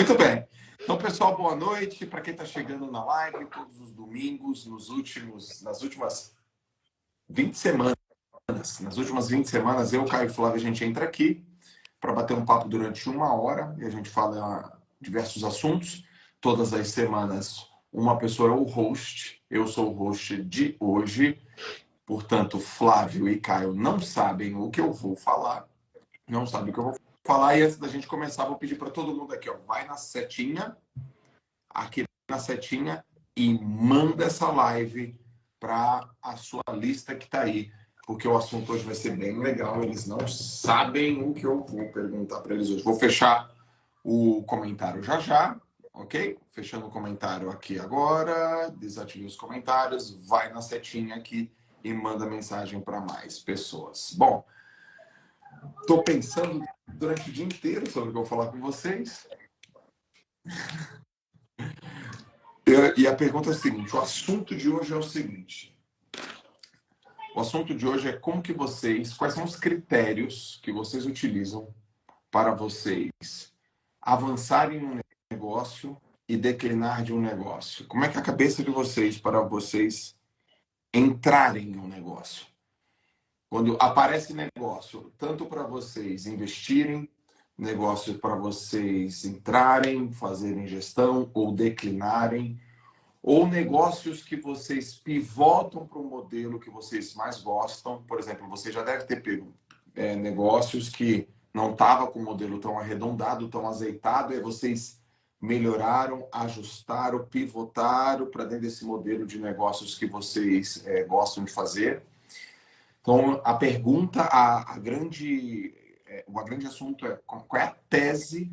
Muito bem. Então, pessoal, boa noite. Para quem está chegando na live, todos os domingos, nas últimas 20 semanas, eu, Caio e Flávio, a gente entra aqui para bater um papo durante 1 hora e a gente fala diversos assuntos. Todas as semanas, uma pessoa é o host. Eu sou o host de hoje. Portanto, Flávio e Caio não sabem o que eu vou falar. Não sabem o que eu vou falar. E antes da gente começar, vou pedir para todo mundo aqui, ó, vai na setinha, aqui na setinha, e manda essa live para a sua lista que está aí. Porque o assunto hoje vai ser bem legal. Eles não sabem o que eu vou perguntar para eles hoje. Vou fechar o comentário já já, ok? Fechando o comentário aqui agora. Desative os comentários. Vai na setinha aqui e manda mensagem para mais pessoas. Bom, estou pensando durante o dia inteiro sobre o que eu vou falar com vocês. E a pergunta é a seguinte, o assunto de hoje é o seguinte. O assunto de hoje é quais são os critérios que vocês utilizam para vocês avançarem em um negócio e declinar de um negócio. Como é que é a cabeça de vocês para vocês entrarem em um negócio? Quando aparece negócio, tanto para vocês investirem, negócio para vocês entrarem, fazerem gestão ou declinarem, ou negócios que vocês pivotam para o modelo que vocês mais gostam. Por exemplo, você já deve ter pego negócios que não estavam com o modelo tão arredondado, tão azeitado, e vocês melhoraram, ajustaram, pivotaram para dentro desse modelo de negócios que vocês gostam de fazer. Então, a pergunta, o grande assunto é qual é a tese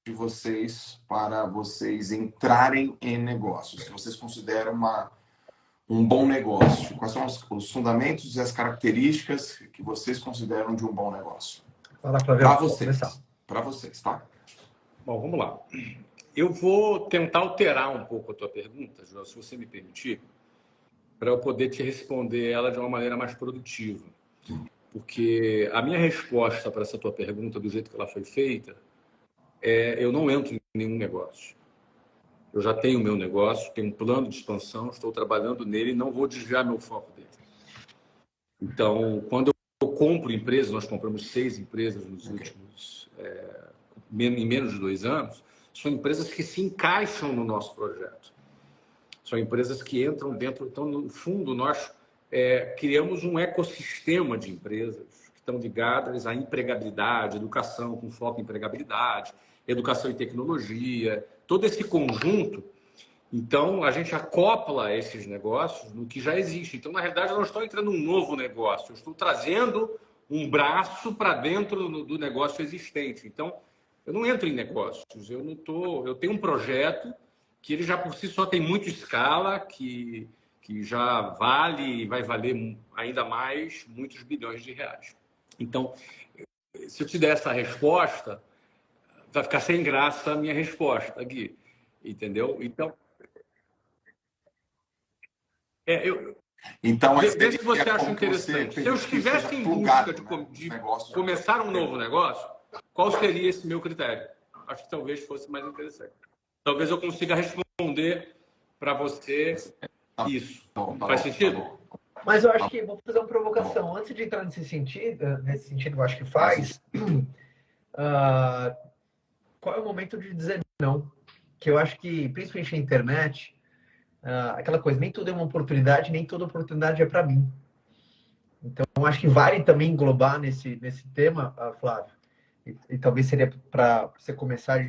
de vocês para vocês entrarem em negócios, que vocês consideram um bom negócio. Quais são os fundamentos e as características que vocês consideram de um bom negócio? Para vocês, tá? Bom, vamos lá. Eu vou tentar alterar um pouco a tua pergunta, João, se você me permitir, para eu poder te responder ela de uma maneira mais produtiva. Porque a minha resposta para essa tua pergunta, do jeito que ela foi feita, eu não entro em nenhum negócio. Eu já tenho meu negócio, tenho um plano de expansão, estou trabalhando nele e não vou desviar meu foco dele. Então, quando eu compro empresas, nós compramos 6 empresas nos últimos, em menos de 2 anos, são empresas que se encaixam no nosso projeto. São empresas que entram dentro. Então, no fundo, nós criamos um ecossistema de empresas que estão ligadas à empregabilidade, educação com foco em empregabilidade, educação e tecnologia, todo esse conjunto. Então, a gente acopla esses negócios no que já existe. Então, na realidade, eu não estou entrando em um novo negócio, eu estou trazendo um braço para dentro do negócio existente. Então, eu não entro em negócios, eu tenho um projeto que ele já por si só tem muita escala, que já vale e vai valer ainda mais muitos bilhões de reais. Então, se eu te der essa resposta, vai ficar sem graça a minha resposta, Gui. Entendeu? Então, vê se você acha interessante. Se eu estivesse em busca de começar um novo negócio, qual seria esse meu critério? Acho que talvez fosse mais interessante. Talvez eu consiga responder para você isso. Faz sentido? Mas eu acho que vou fazer uma provocação. Antes de entrar nesse sentido eu acho que faz. Qual é o momento de dizer não? Que eu acho que, principalmente na internet, aquela coisa, nem tudo é uma oportunidade, nem toda oportunidade é para mim. Então, eu acho que vale também englobar nesse tema, Flávio. E talvez seria para você começar.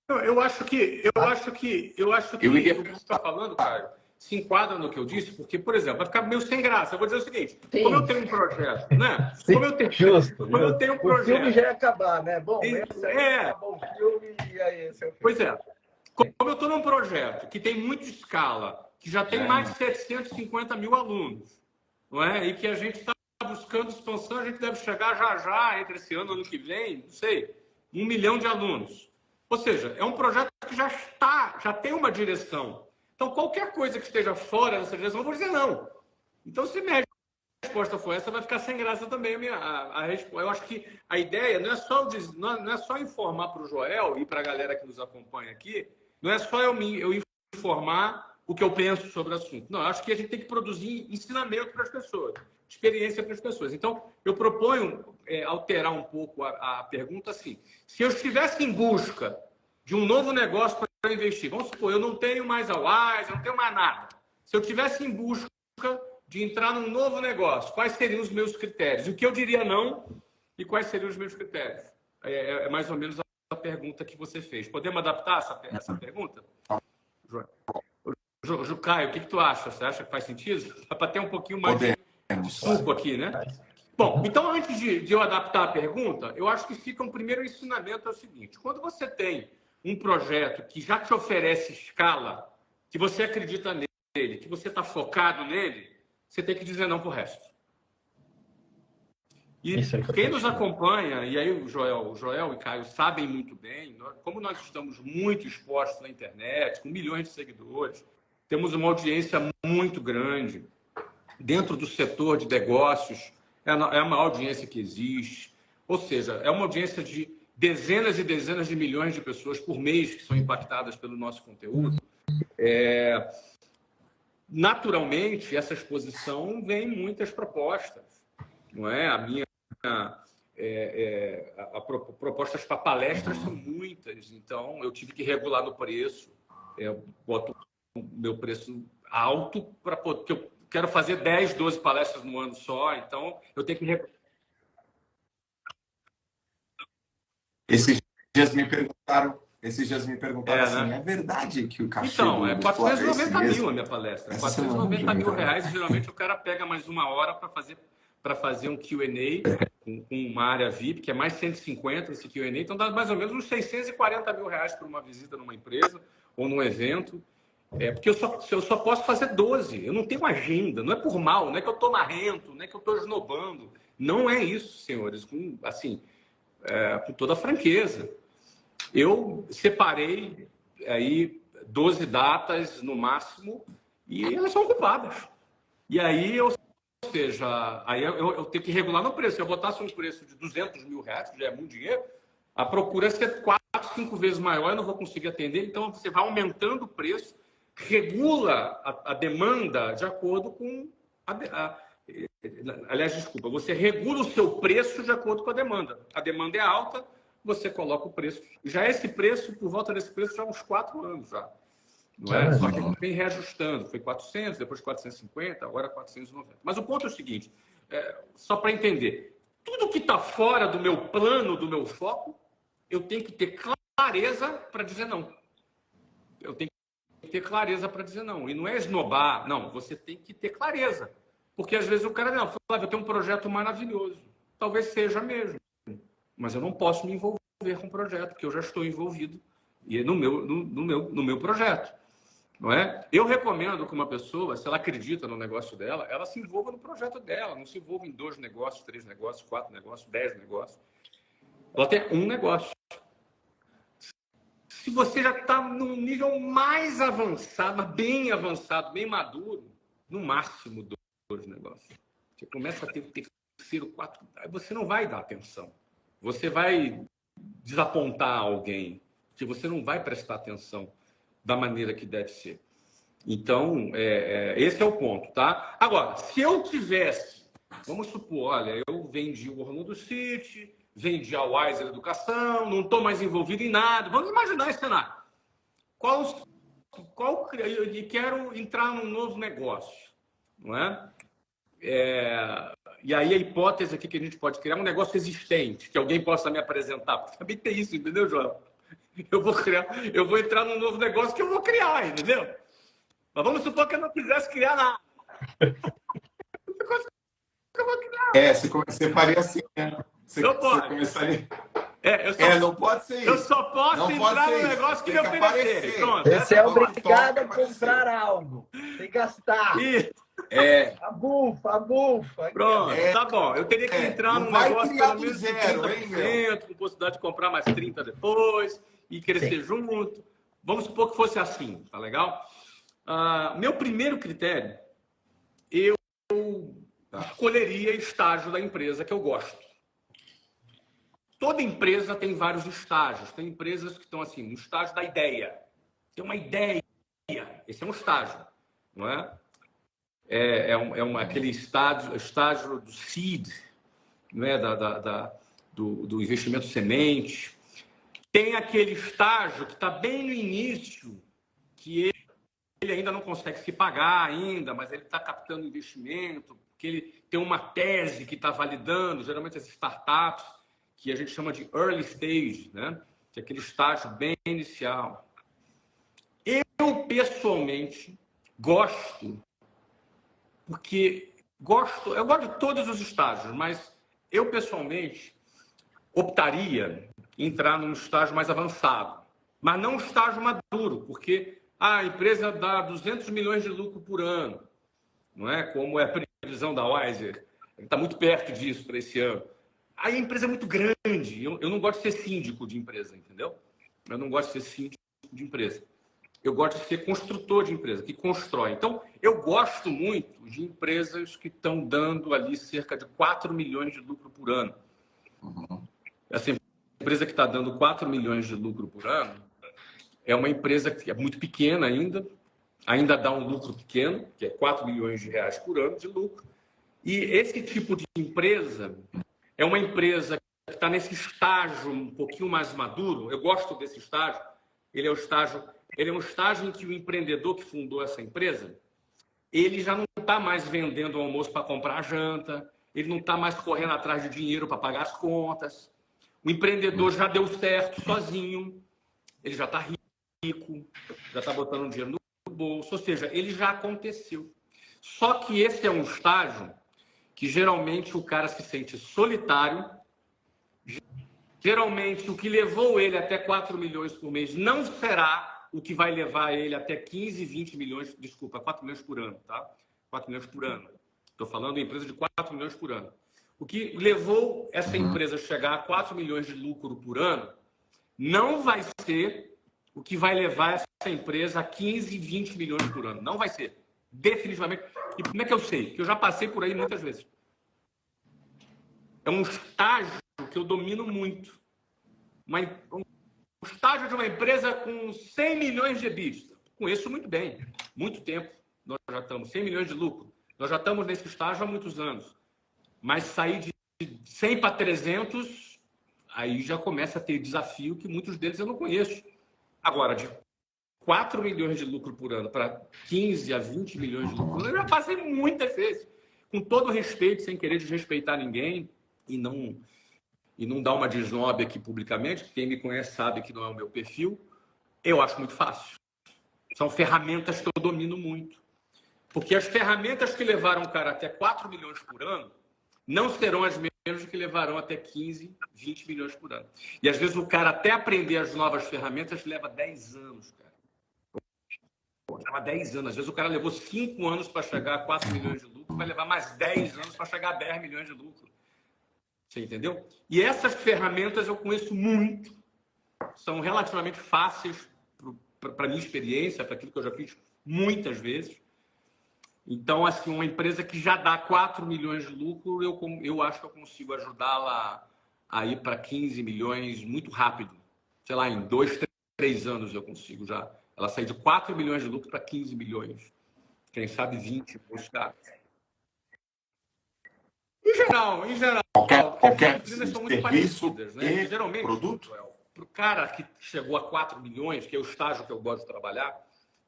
Eu acho que o que você está falando, Caio, se enquadra no que eu disse, porque, por exemplo, vai ficar meio sem graça. Eu vou dizer o seguinte: sim, como eu tenho um projeto, né? Sim, como eu tenho um projeto. O filme já ia acabar, né? Bom, acabou o filme e aí esse é o filme. Pois é. Como eu estou num projeto que tem muita escala, que já tem mais de 750 mil alunos, não é? E que a gente está buscando expansão, a gente deve chegar já, entre esse ano e ano que vem, não sei, 1 milhão de alunos. Ou seja, é um projeto que já tem uma direção. Então, qualquer coisa que esteja fora dessa direção, eu vou dizer não. Então, se mede resposta for essa, vai ficar sem graça também a resposta. Eu acho que a ideia não é só informar para o Joel e para a galera que nos acompanha aqui, não é só eu informar o que eu penso sobre o assunto. Não, eu acho que a gente tem que produzir ensinamento para as pessoas, experiência para as pessoas. Então, eu proponho alterar um pouco a pergunta assim. Se eu estivesse em busca de um novo negócio para investir, vamos supor, eu não tenho mais a Wise, eu não tenho mais nada. Se eu estivesse em busca de entrar num novo negócio, quais seriam os meus critérios? O que eu diria não e quais seriam os meus critérios? É mais ou menos a pergunta que você fez. Podemos adaptar essa pergunta? Caio, o que tu acha? Você acha que faz sentido? Dá para ter um pouquinho mais de suco aqui, né? Bom, então antes de eu adaptar a pergunta, eu acho que fica um primeiro ensinamento é o seguinte. Quando você tem um projeto que já te oferece escala, que você acredita nele, que você está focado nele, você tem que dizer não para o resto. E quem nos acompanha, e aí o Joel e Caio sabem muito bem, como nós estamos muito expostos na internet, com milhões de seguidores, temos uma audiência muito grande dentro do setor de negócios, é a maior audiência que existe, ou seja, é uma audiência de dezenas e dezenas de milhões de pessoas por mês que são impactadas pelo nosso conteúdo. Naturalmente, essa exposição vem muitas propostas, não é? Propostas para palestras são muitas, então eu tive que regular no preço, boto o meu preço alto para porque eu quero fazer 10, 12 palestras no ano só, então eu tenho que Esses dias me perguntaram assim, né? é verdade que o cachê Então, é do 490 mil a minha palestra. Essa 490 mil reais, e geralmente o cara pega mais uma hora para fazer um Q&A com uma área VIP, que é mais 150 esse Q&A, então dá mais ou menos uns 640 mil reais por uma visita numa empresa ou num evento. Porque eu só posso fazer 12, eu não tenho agenda, não é por mal, não é que eu estou marrento, não é que eu estou esnobando. Não é isso, senhores, com toda a franqueza. Eu separei aí 12 datas no máximo e elas são ocupadas. E aí, ou seja, aí eu tenho que regular no preço. Se eu botasse um preço de 200 mil reais, que já é muito dinheiro, a procura é ser 4, 5 vezes maior, eu não vou conseguir atender. Então, você vai aumentando o preço, regula a demanda de acordo com aliás, desculpa, você regula o seu preço de acordo com a demanda. A demanda é alta, você coloca o preço. Já esse preço, por volta desse preço, já há uns 4 anos já. Não é? Só que a gente vem reajustando. Foi 400, depois 450, agora 490. Mas o ponto é o seguinte, só para entender, tudo que está fora do meu plano, do meu foco, eu tenho que ter clareza para dizer não. Eu tenho que ter clareza para dizer não. E não é esnobar, não. Você tem que ter clareza. Porque às vezes o cara, não, Flávio, eu tenho um projeto maravilhoso. Talvez seja mesmo. Mas eu não posso me envolver com o projeto, porque eu já estou envolvido no meu projeto. Não é? Eu recomendo que uma pessoa, se ela acredita no negócio dela, ela se envolva no projeto dela. Não se envolva em 2 negócios, 3 negócios, 4 negócios, 10 negócios. Ela tem um negócio. Se você já está num nível mais avançado, bem avançado, bem maduro, no máximo 2 negócios. Você começa a ter o terceiro, 4, aí você não vai dar atenção. Você vai desapontar alguém, que você não vai prestar atenção da maneira que deve ser. Então, esse é o ponto, tá? Agora, se eu tivesse, vamos supor, olha, eu vendi o Orlando City, vendi a Wiser Educação, não estou mais envolvido em nada. Vamos imaginar esse cenário. E quero entrar num novo negócio, não é? E aí a hipótese aqui que a gente pode criar é um negócio existente, que alguém possa me apresentar. Porque também tem isso, entendeu, João? Eu vou entrar num novo negócio que eu vou criar, entendeu? Mas vamos supor que eu não quisesse criar nada. Eu vou criar. Você faria assim, né? Não pode. Começaria... não pode ser isso. Eu só posso entrar no negócio que me oferecerem. Pronto. Você é obrigado a comprar algo. Tem que gastar. A bufa. Pronto, tá bom. Eu teria que entrar num negócio pelo menos de 30%, com possibilidade de comprar mais 30% depois e crescer junto. Vamos supor que fosse assim, tá legal? Meu primeiro critério, escolheria estágio da empresa que eu gosto. Toda empresa tem vários estágios. Tem empresas que estão assim, no estágio da ideia. Tem uma ideia. Esse é um estágio, não é? Aquele estágio do seed, não é? Do investimento semente. Tem aquele estágio que está bem no início, que ele ainda não consegue se pagar ainda, mas ele está captando investimento, que ele tem uma tese que está validando, geralmente as startups, que a gente chama de early stage, né? Que é aquele estágio bem inicial. Eu, pessoalmente, gosto, porque eu gosto de todos os estágios, mas eu, pessoalmente, optaria em entrar num estágio mais avançado, mas não um estágio maduro, porque a empresa dá 200 milhões de lucro por ano, não é? Como é a previsão da Wiser, está muito perto disso para esse ano. Aí a empresa é muito grande, eu não gosto de ser síndico de empresa, entendeu? Eu não gosto de ser síndico de empresa. Eu gosto de ser construtor de empresa, que constrói. Então, eu gosto muito de empresas que estão dando ali cerca de 4 milhões de lucro por ano. Essa empresa que está dando 4 milhões de lucro por ano é uma empresa que é muito pequena ainda dá um lucro pequeno, que é 4 milhões de reais por ano de lucro. E esse tipo de empresa é uma empresa que está nesse estágio um pouquinho mais maduro. Eu gosto desse estágio. Ele é um estágio em que o empreendedor que fundou essa empresa, ele já não está mais vendendo o almoço para comprar a janta, ele não está mais correndo atrás de dinheiro para pagar as contas. O empreendedor já deu certo sozinho, ele já está rico, já está botando dinheiro no bolso, ou seja, ele já aconteceu. Só que esse é um estágio que geralmente o cara se sente solitário. Geralmente, o que levou ele até 4 milhões por mês não será o que vai levar ele até 15, 20 milhões, desculpa, 4 milhões por ano, tá? 4 milhões por ano. Estou falando de empresa de 4 milhões por ano. O que levou essa empresa a chegar a 4 milhões de lucro por ano não vai ser o que vai levar essa empresa a 15, 20 milhões por ano. Não vai ser. Definitivamente. E como é que eu sei? Porque eu já passei por aí muitas vezes. É um estágio que eu domino muito. Um estágio de uma empresa com 100 milhões de EBITDA. Conheço muito bem. Muito tempo nós já estamos. 100 milhões de lucro. Nós já estamos nesse estágio há muitos anos. Mas sair de 100 para 300, aí já começa a ter desafio que muitos deles eu não conheço. Agora, de 4 milhões de lucro por ano para 15 a 20 milhões de lucro por ano, eu já passei muitas vezes. Com todo respeito, sem querer desrespeitar ninguém e não dar uma desnobe aqui publicamente, quem me conhece sabe que não é o meu perfil, eu acho muito fácil. São ferramentas que eu domino muito. Porque as ferramentas que levaram o cara até 4 milhões por ano não serão as mesmas que levarão até 15, 20 milhões por ano. E às vezes o cara até aprender as novas ferramentas leva 10 anos, cara. Leva 10 anos. Às vezes o cara levou 5 anos para chegar a 4 milhões de lucro, vai levar mais 10 anos para chegar a 10 milhões de lucro. Você entendeu? E essas ferramentas eu conheço muito. São relativamente fáceis para a minha experiência, para aquilo que eu já fiz muitas vezes. Então, assim, uma empresa que já dá 4 milhões de lucro, eu acho que eu consigo ajudá-la a ir para 15 milhões muito rápido. Sei lá, em 2, 3 anos eu consigo já. Ela sair de 4 milhões de lucro para 15 milhões. Quem sabe 20 por caras. Em geral. Qualquer São muito serviço parecidas, né? e Geralmente, produto? para o cara que chegou a 4 milhões, que é o estágio que eu gosto de trabalhar,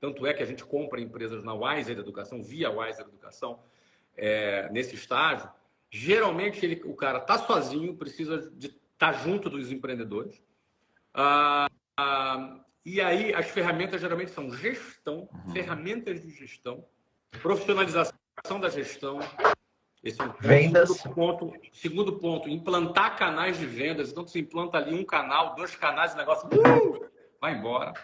tanto é que a gente compra empresas na Wiser Educação, via Wiser Educação, nesse estágio, geralmente o cara está sozinho, precisa de estar junto dos empreendedores. E aí as ferramentas geralmente são gestão, ferramentas de gestão, profissionalização da gestão. Esse é um vendas. Segundo ponto, implantar canais de vendas. Então, você implanta ali um canal, 2 canais, o negócio vai embora.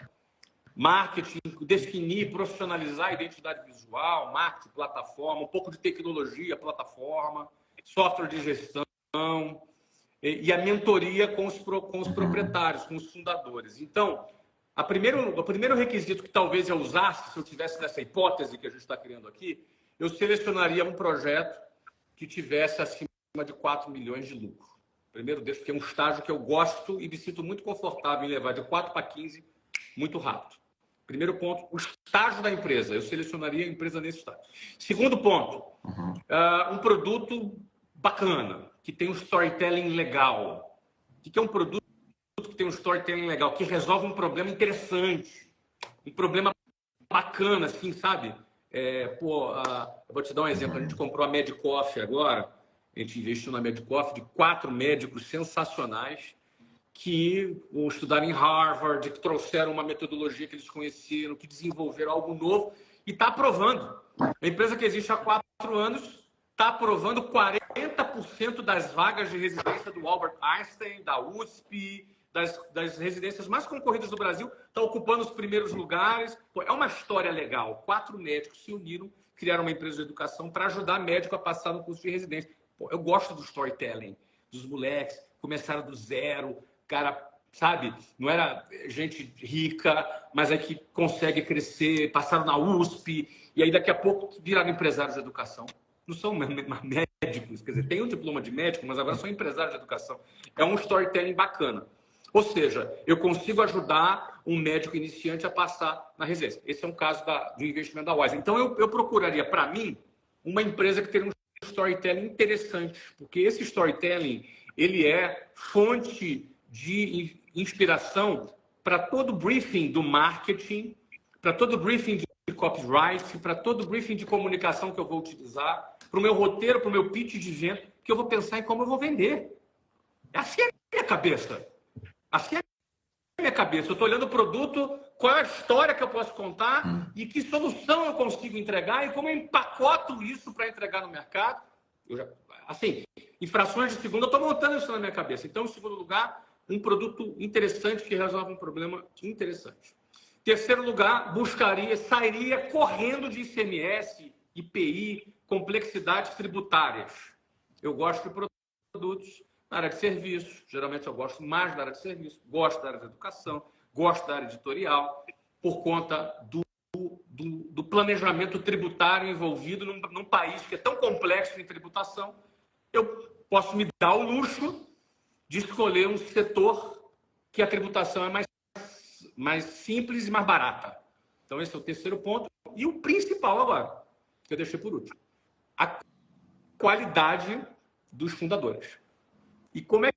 Marketing, definir, profissionalizar a identidade visual, marketing, plataforma, um pouco de tecnologia, plataforma, software de gestão e a mentoria com os proprietários, com os fundadores. Então, o primeiro requisito que talvez eu usasse, se eu tivesse nessa hipótese que a gente está criando aqui, eu selecionaria um projeto que tivesse acima de 4 milhões de lucro. Primeiro deles, porque é um estágio que eu gosto e me sinto muito confortável em levar de 4 para 15 muito rápido. Primeiro ponto, o estágio da empresa. Eu selecionaria a empresa nesse estágio. Segundo ponto, um produto bacana, que tem um storytelling legal. O que é um produto que tem um storytelling legal? Que resolve um problema interessante, um problema bacana, assim, sabe? Eu vou te dar um exemplo. A gente comprou a Medicoff agora. A gente investiu na Medicoff de 4 médicos sensacionais que estudaram em Harvard, que trouxeram uma metodologia que eles conheceram, que desenvolveram algo novo e está aprovando. A empresa que existe há 4 anos está aprovando 40% das vagas de residência do Albert Einstein, da USP, das residências mais concorridas do Brasil, está ocupando os primeiros lugares. Pô, é uma história legal. 4 médicos se uniram, criaram uma empresa de educação para ajudar médico a passar no curso de residência. Pô, eu gosto do storytelling, dos moleques, começaram do zero, cara, sabe? Não era gente rica, mas é que consegue crescer, passaram na USP, e aí daqui a pouco viraram empresários de educação. Não são médicos, quer dizer, tem um diploma de médico, mas agora são empresários de educação. É um storytelling bacana. Ou seja, eu consigo ajudar um médico iniciante a passar na residência. Esse é um caso do investimento da Wise. Então, eu procuraria, para mim, uma empresa que tenha um storytelling interessante, porque esse storytelling, ele é fonte de inspiração para todo briefing do marketing, para todo briefing de copyright, para todo briefing de comunicação que eu vou utilizar, para o meu roteiro, para o meu pitch de venda, que eu vou pensar em como eu vou vender. Assim é a minha cabeça. Assim é a minha cabeça. Eu estou olhando o produto, qual é a história que eu posso contar e que solução eu consigo entregar e como eu empacoto isso para entregar no mercado. Assim, em frações de segundo, eu estou montando isso na minha cabeça. Então, em segundo lugar, um produto interessante que resolve um problema interessante. Terceiro lugar, sairia correndo de ICMS, IPI, complexidades tributárias. Eu gosto de produtos na área de serviços, geralmente eu gosto mais da área de serviços, gosto da área de educação, gosto da área editorial, por conta do planejamento tributário envolvido num país que é tão complexo em tributação. Eu posso me dar o luxo de escolher um setor que a tributação é mais simples e mais barata. Então, esse é o terceiro ponto. E o principal agora, que eu deixei por último, a qualidade dos fundadores. E como é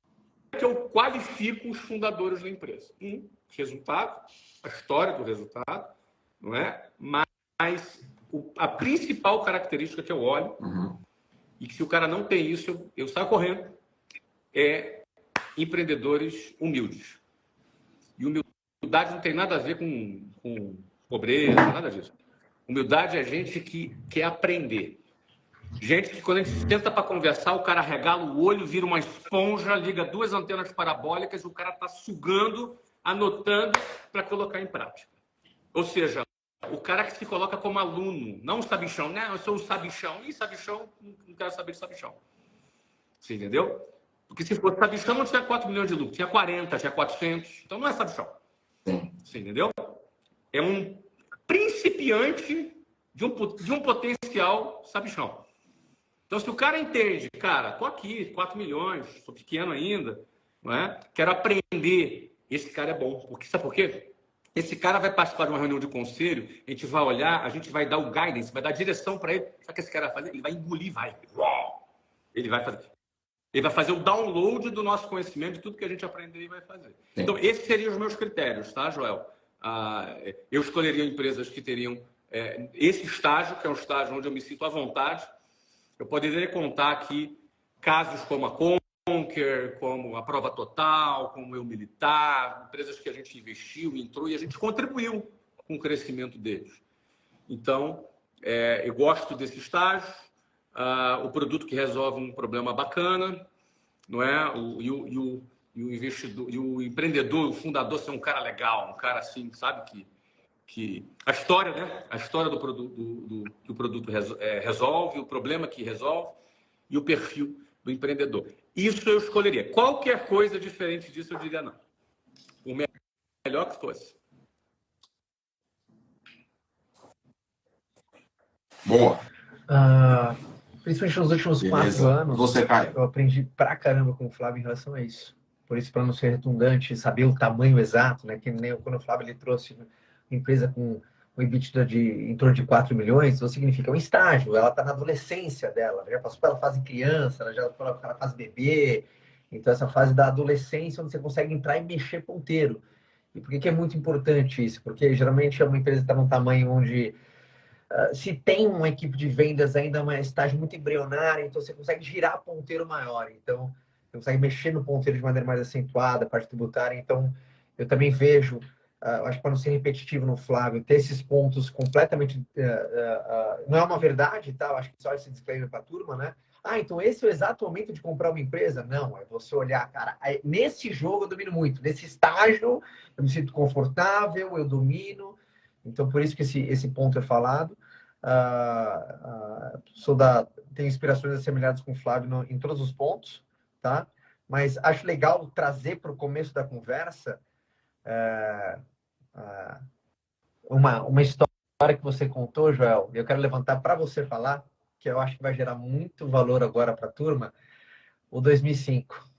que eu qualifico os fundadores da empresa? Resultado, a história do resultado, não é? Mas a principal característica que eu olho, e que se o cara não tem isso, eu saio correndo, é empreendedores humildes. E humildade não tem nada a ver com pobreza, nada disso. Humildade é gente que quer aprender. Gente que, quando a gente senta para conversar, o cara regala o olho, vira uma esponja, liga 2 antenas parabólicas, o cara está sugando, anotando para colocar em prática. Ou seja, o cara que se coloca como aluno, não um sabichão. Não, eu sou um sabichão. Ih, sabichão, não quero saber de sabichão. Você entendeu? Porque se fosse sabichão, não tinha 4 milhões de lucro. Tinha 40, tinha 400. Então não é sabichão. Você entendeu? É um principiante de um potencial sabichão. Então, se o cara entende, cara, tô aqui, 4 milhões, sou pequeno ainda, não é? Quero aprender. Esse cara é bom. Porque, sabe por quê? Esse cara vai participar de uma reunião de conselho, a gente vai olhar, a gente vai dar o guidance, vai dar direção para ele. Sabe o que esse cara vai fazer? Ele vai engolir, vai. Ele vai fazer o download do nosso conhecimento, de tudo que a gente aprendeu e vai fazer. Sim. Então, esses seriam os meus critérios, tá, Joel? Eu escolheria empresas que teriam esse estágio, que é um estágio onde eu me sinto à vontade. Eu poderia contar aqui casos como a Conquer, como a Prova Total, como Eu Militar, empresas que a gente investiu, entrou e a gente contribuiu com o crescimento deles. Então, eu gosto desse estágio, o produto que resolve um problema bacana, não é? O investidor, e o empreendedor, o fundador ser um cara legal, um cara assim, sabe que a história, né? A história do produto, que o produto resolve, o problema que resolve e o perfil do empreendedor. Isso eu escolheria. Qualquer coisa diferente disso eu diria não. O melhor que fosse. Boa. principalmente nos últimos Beleza. 4 anos, Você, Caio? eu aprendi pra caramba com o Flávio em relação a isso. Por isso, para não ser redundante, saber o tamanho exato, né? Que nem quando o Flávio ele trouxe uma empresa com um EBITDA em torno de 4 milhões, isso significa um estágio, ela está na adolescência dela, já passou pela fase criança, ela já passou pela fase bebê, então essa fase da adolescência, onde você consegue entrar e mexer ponteiro. E por que é muito importante isso? Porque geralmente é uma empresa que está num tamanho onde se tem uma equipe de vendas ainda um estágio muito embrionário, então você consegue girar ponteiro maior. Então, você consegue mexer no ponteiro de maneira mais acentuada, a parte tributária. Então, eu também vejo, acho que para não ser repetitivo no Flávio, ter esses pontos completamente. Não é uma verdade, tá? Eu acho que só esse disclaimer para a turma, né? Ah, então esse é o exato momento de comprar uma empresa? Não, é você olhar, cara, nesse jogo eu domino muito, nesse estágio eu me sinto confortável, eu domino. Então, por isso que esse ponto é falado. Tenho inspirações assemelhadas com o Flávio em todos os pontos, tá? Mas acho legal trazer para o começo da conversa uma história que você contou, Joel. Eu quero levantar para você falar, que eu acho que vai gerar muito valor agora para a turma, o 2005.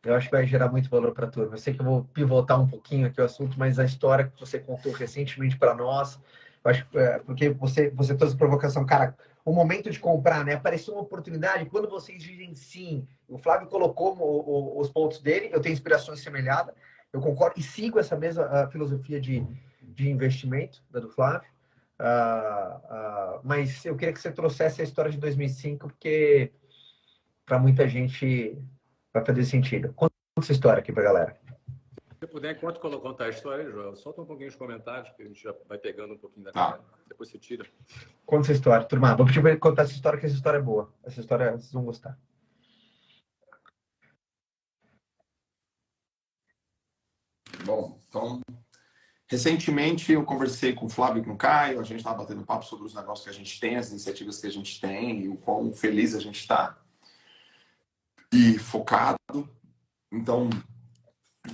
Eu acho que vai gerar muito valor para a turma. Eu sei que eu vou pivotar um pouquinho aqui o assunto, mas a história que você contou recentemente para nós, eu acho porque você trouxe provocação, cara, o momento de comprar, né? Apareceu uma oportunidade, quando vocês dizem sim, o Flávio colocou os pontos dele, eu tenho inspirações semelhadas, eu concordo e sigo essa mesma filosofia de investimento da do Flávio. Mas eu queria que você trouxesse a história de 2005, porque para muita gente vai fazer sentido. Conta essa história aqui para a galera. Se você puder, enquanto contar a história, Joel, solta um pouquinho os comentários, que a gente já vai pegando um pouquinho da cara. Depois você tira. Conta essa história, turma. Vou pedir para ele contar essa história, que essa história é boa. Essa história vocês vão gostar. Bom, então, recentemente eu conversei com o Flávio e com o Caio, a gente estava batendo papo sobre os negócios que a gente tem, as iniciativas que a gente tem e o quão feliz a gente está e focado. Então,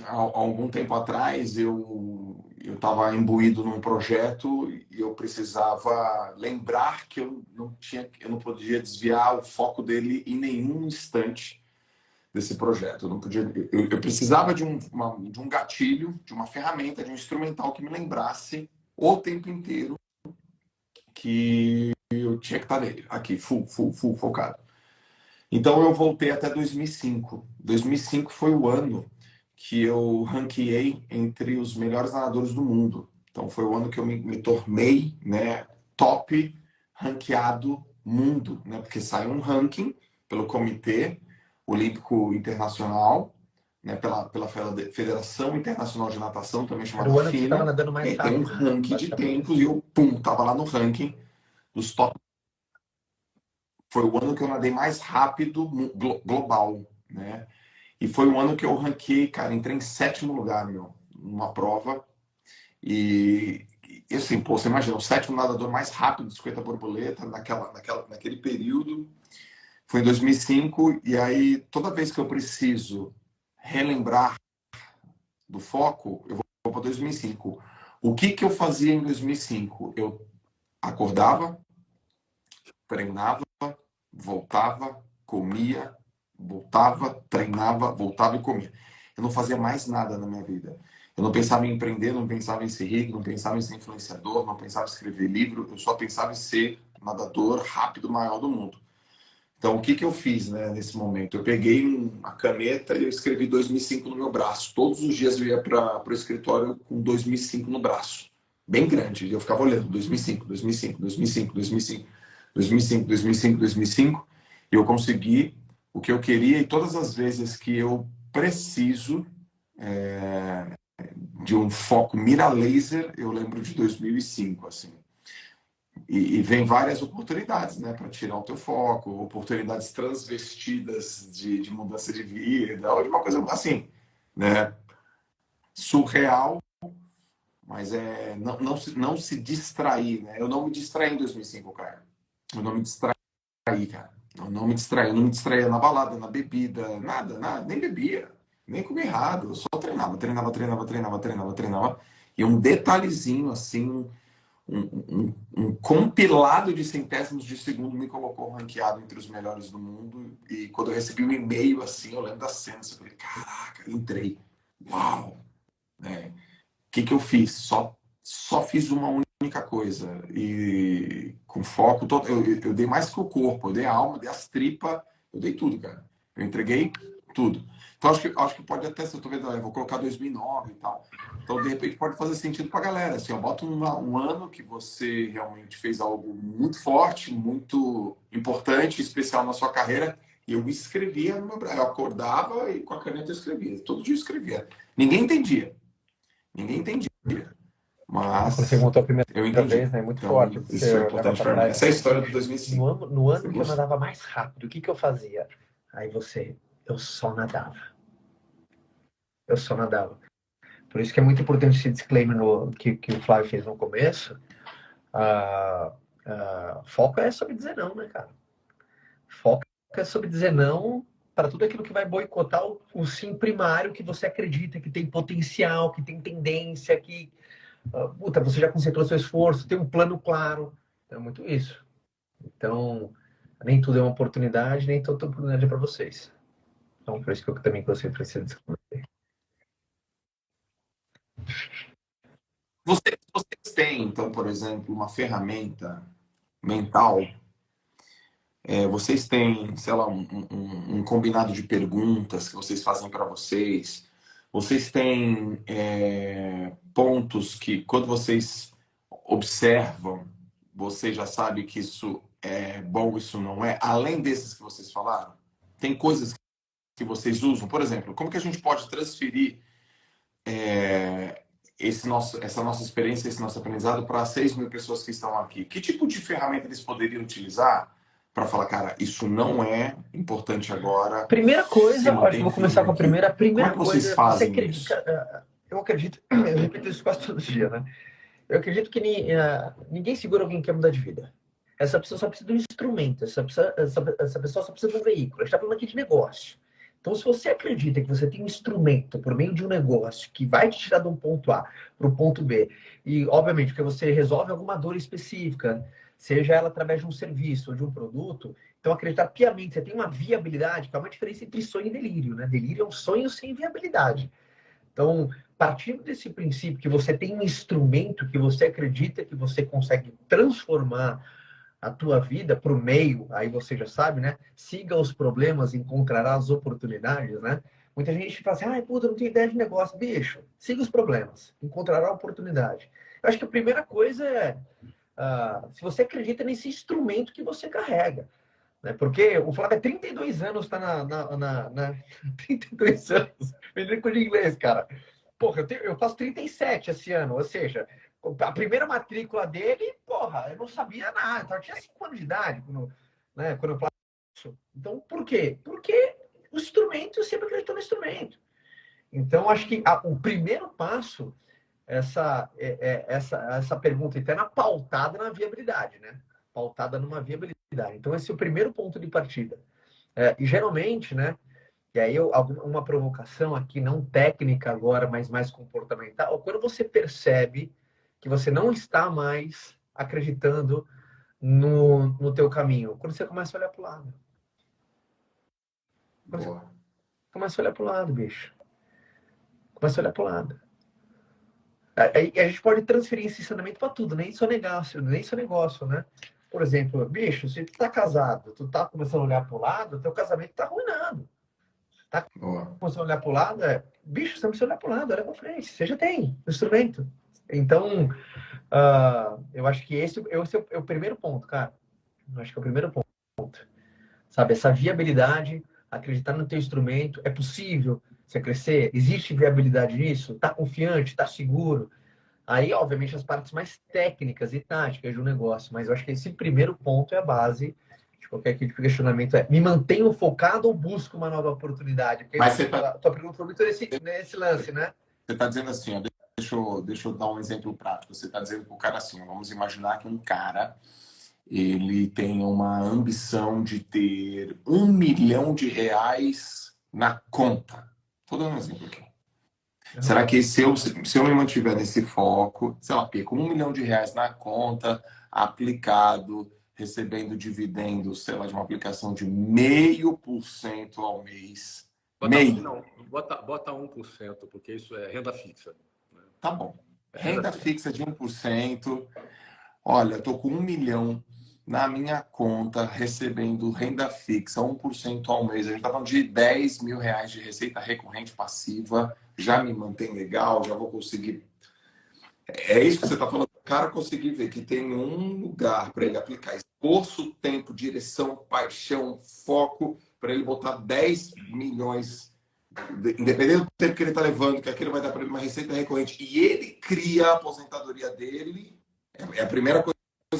há algum tempo atrás eu estava imbuído num projeto e eu precisava lembrar que eu não podia desviar o foco dele em nenhum instante desse projeto. Eu precisava de um gatilho, de uma ferramenta, de um instrumental que me lembrasse o tempo inteiro que eu tinha que estar nele, aqui, full focado. Então eu voltei até 2005. 2005 foi o ano que eu ranqueei entre os melhores nadadores do mundo. Então foi o ano que eu me tornei, né, top ranqueado mundo, né? Porque saiu um ranking pelo Comitê Olímpico Internacional, né, pela Federação Internacional de Natação, também chamada Era o ano que você FINA. estava nadando mais rápido. Tem um ranking de tempos e eu, tava lá no ranking dos top. Foi o ano que eu nadei mais rápido global, né? E foi um ano que eu ranquei, cara, entrei em 7º lugar, numa prova. E assim, pô, você imagina, o 7º nadador mais rápido de 50 borboleta naquele período. Foi em 2005, e aí toda vez que eu preciso relembrar do foco, eu vou para 2005. O que eu fazia em 2005? Eu acordava, treinava, voltava, comia, voltava, treinava, voltava e comia. Eu não fazia mais nada na minha vida. Eu não pensava em empreender, não pensava em ser rico, não pensava em ser influenciador, não pensava em escrever livro, eu só pensava em ser nadador rápido maior do mundo. Então, o que eu fiz, né, nesse momento? Eu peguei uma caneta e eu escrevi 2005 no meu braço. Todos os dias eu ia para o escritório com 2005 no braço. Bem grande. E eu ficava olhando 2005, 2005, 2005, 2005, 2005, 2005, 2005. E eu consegui o que eu queria. E todas as vezes que eu preciso de um foco mira laser, eu lembro de 2005, assim. E vem várias oportunidades, né, para tirar o teu foco, oportunidades transvestidas de mudança de vida, ou de uma coisa assim, né, surreal, mas não se distrair, né? Eu não me distraí em 2005, cara. Eu não me distraí, cara. Eu não me distraía na balada, na bebida, nada, nem bebia, nem comia errado. Eu só treinava. E um detalhezinho, assim, um compilado de centésimos de segundo me colocou ranqueado entre os melhores do mundo. E quando eu recebi um e-mail assim, eu lembro da cena, eu falei, caraca, entrei. Uau! O que eu fiz? Só fiz uma única coisa. E com foco, eu dei mais que o corpo, eu dei a alma, dei as tripas, eu dei tudo, cara. Eu entreguei tudo. Então, acho que pode até, se eu tô vendo, eu vou colocar 2009 e tal. Então, de repente, pode fazer sentido pra galera. Assim, eu boto um ano que você realmente fez algo muito forte, muito importante, especial na sua carreira, e eu escrevia no meu braço. Eu acordava e com a caneta eu escrevia. Todo dia eu escrevia. Ninguém entendia. Quando você Mas contou a primeira eu entendi. vez, né? É muito forte, Então, porque isso foi eu levo importante pra para mim. trás. Essa é a história do 2005. No ano que eu nadava mais rápido, o que eu fazia? Aí eu só nadava. Eu só nadava. Por isso que é muito importante esse disclaimer que o Flávio fez no começo. Foco é sobre dizer não, né, cara? Foco é sobre dizer não para tudo aquilo que vai boicotar o sim primário que você acredita que tem potencial, que tem tendência, que você já concentrou seu esforço, tem um plano claro. Então, é muito isso. Então, nem tudo é uma oportunidade, nem toda oportunidade é para vocês. Então, por isso que eu também gostei de ser. Vocês têm, então, por exemplo, uma ferramenta mental. Vocês têm, sei lá, um combinado de perguntas que vocês fazem para vocês. Vocês têm pontos que, quando vocês observam, você já sabe que isso é bom, isso não é. Além desses que vocês falaram, tem coisas que vocês usam. Por exemplo, como que a gente pode transferir essa nossa experiência, esse nosso aprendizado para 6.000 pessoas que estão aqui? Que tipo de ferramenta eles poderiam utilizar para falar, cara, isso não é importante agora? Primeira coisa, acho que mantém vou começar com a firme primeira. A aqui. Como é primeira que vocês coisa, você fazem isso? acredita? Eu acredito, eu repito isso quase todo dia, né? Eu acredito que ninguém segura alguém que quer mudar de vida. Essa pessoa só precisa de um instrumento, essa pessoa só precisa de um veículo. A gente está falando aqui de negócio. Então, se você acredita que você tem um instrumento por meio de um negócio que vai te tirar de um ponto A para o ponto B, e obviamente porque você resolve alguma dor específica, seja ela através de um serviço ou de um produto, então acreditar piamente, você tem uma viabilidade, que é uma diferença entre sonho e delírio, né? Delírio é um sonho sem viabilidade. Então, partindo desse princípio que você tem um instrumento que você acredita que você consegue transformar a tua vida para o meio, aí você já sabe, né? Siga os problemas, encontrará as oportunidades, né? Muita gente fala assim, ai, puta, não tenho ideia de negócio. Bicho, siga os problemas, encontrará a oportunidade. Eu acho que a primeira coisa é, se você acredita nesse instrumento que você carrega, né? Porque o Flávio há 32 anos está 32 anos vendendo curso de inglês, cara. Porra, eu faço 37 esse ano, ou seja, a primeira matrícula dele, porra, eu não sabia nada. Então, eu tinha 5 anos de idade quando eu faço. Então, por quê? Porque o instrumento, eu sempre acredito no instrumento. Então, acho que o primeiro passo, essa pergunta interna pautada na viabilidade, né? Pautada numa viabilidade. Então, esse é o primeiro ponto de partida. E geralmente, né? E aí, uma provocação aqui, não técnica agora, mas mais comportamental, quando você percebe que você não está mais acreditando no teu caminho, quando você começa a olhar para o lado. Começa a olhar para o lado, bicho. Começa a olhar para o lado. Aí a gente pode transferir esse ensinamento para tudo, nem só negócio, né? Por exemplo, bicho, se tu tá casado, tu tá começando a olhar para o lado, teu casamento tá arruinando. Tá começando a olhar para o lado, bicho, você não precisa olhar para o lado, olha para frente, você já tem o instrumento. Então, eu acho que esse é o primeiro ponto, cara. Eu acho que é o primeiro ponto. Sabe, essa viabilidade, acreditar no teu instrumento, é possível você crescer? Existe viabilidade nisso? Tá confiante? Tá seguro? Aí, obviamente, as partes mais técnicas e táticas do negócio, mas eu acho que esse primeiro ponto é a base de qualquer tipo de questionamento. Me mantenho focado ou busco uma nova oportunidade? Porque Mas a tua pergunta foi muito nesse lance, né? Você está dizendo assim, ó, deixa eu dar um exemplo prático. Você está dizendo para o cara assim, vamos imaginar que um cara ele tem uma ambição de ter R$ 1 milhão na conta. Estou dando um exemplo aqui. Será que se eu me mantiver nesse foco, sei lá, com R$ 1 milhão na conta, aplicado, recebendo dividendos, sei lá, de uma aplicação de 0,5% ao mês, Não, bota 1%, porque isso é renda fixa. Né? Tá bom. É Renda fixa de 1%. Olha, eu tô com 1 milhão na minha conta, recebendo renda fixa, 1% ao mês. A gente está falando de R$ 10 mil de receita recorrente passiva. Já me mantém legal, já vou conseguir. É isso que você está falando. O cara conseguir ver que tem um lugar para ele aplicar esforço, tempo, direção, paixão, foco, para ele botar 10 milhões, independente do tempo que ele está levando, que aquilo vai dar para ele uma receita recorrente, e ele cria a aposentadoria dele. É a primeira coisa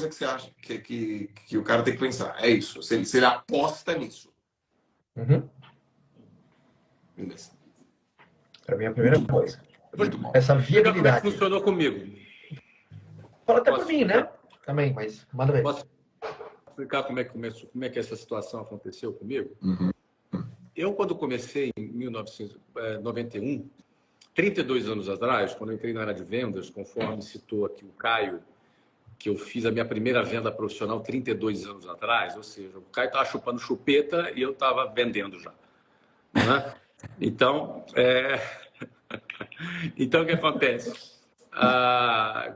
que você acha que o cara tem que pensar. É isso. Se ele aposta nisso. Uhum. Beleza. Para mim é a primeira coisa. Muito bom. Essa Como é que viabilidade. funcionou comigo? Fala até por mim, né? Também, mas manda ver. Posso explicar como é que começou, como é que essa situação aconteceu comigo? Uhum. Eu, quando comecei em 1991, 32 anos atrás, quando eu entrei na área de vendas, conforme citou aqui o Caio, que eu fiz a minha primeira venda profissional 32 anos atrás, ou seja, o Caio estava chupando chupeta e eu estava vendendo já. Né? Então, então, o que acontece?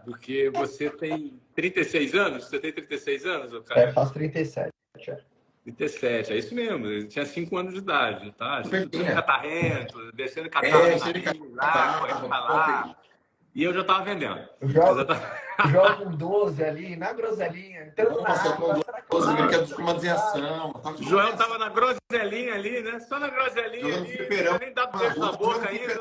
Porque você tem 36 anos? Você tem 36 anos, Caio? Faço 37. 37, é isso mesmo. Ele tinha 5 anos de idade, tá? Descendo catarrento, descendo lá. E eu já estava vendendo. Eu jogo um 12 ali, na groselinha. Nossa, com 12 mil, que é descomadiação. Joel estava na groselinha ali, né? Só na groselinha ali. Tinha nem dado beijo na boca ainda.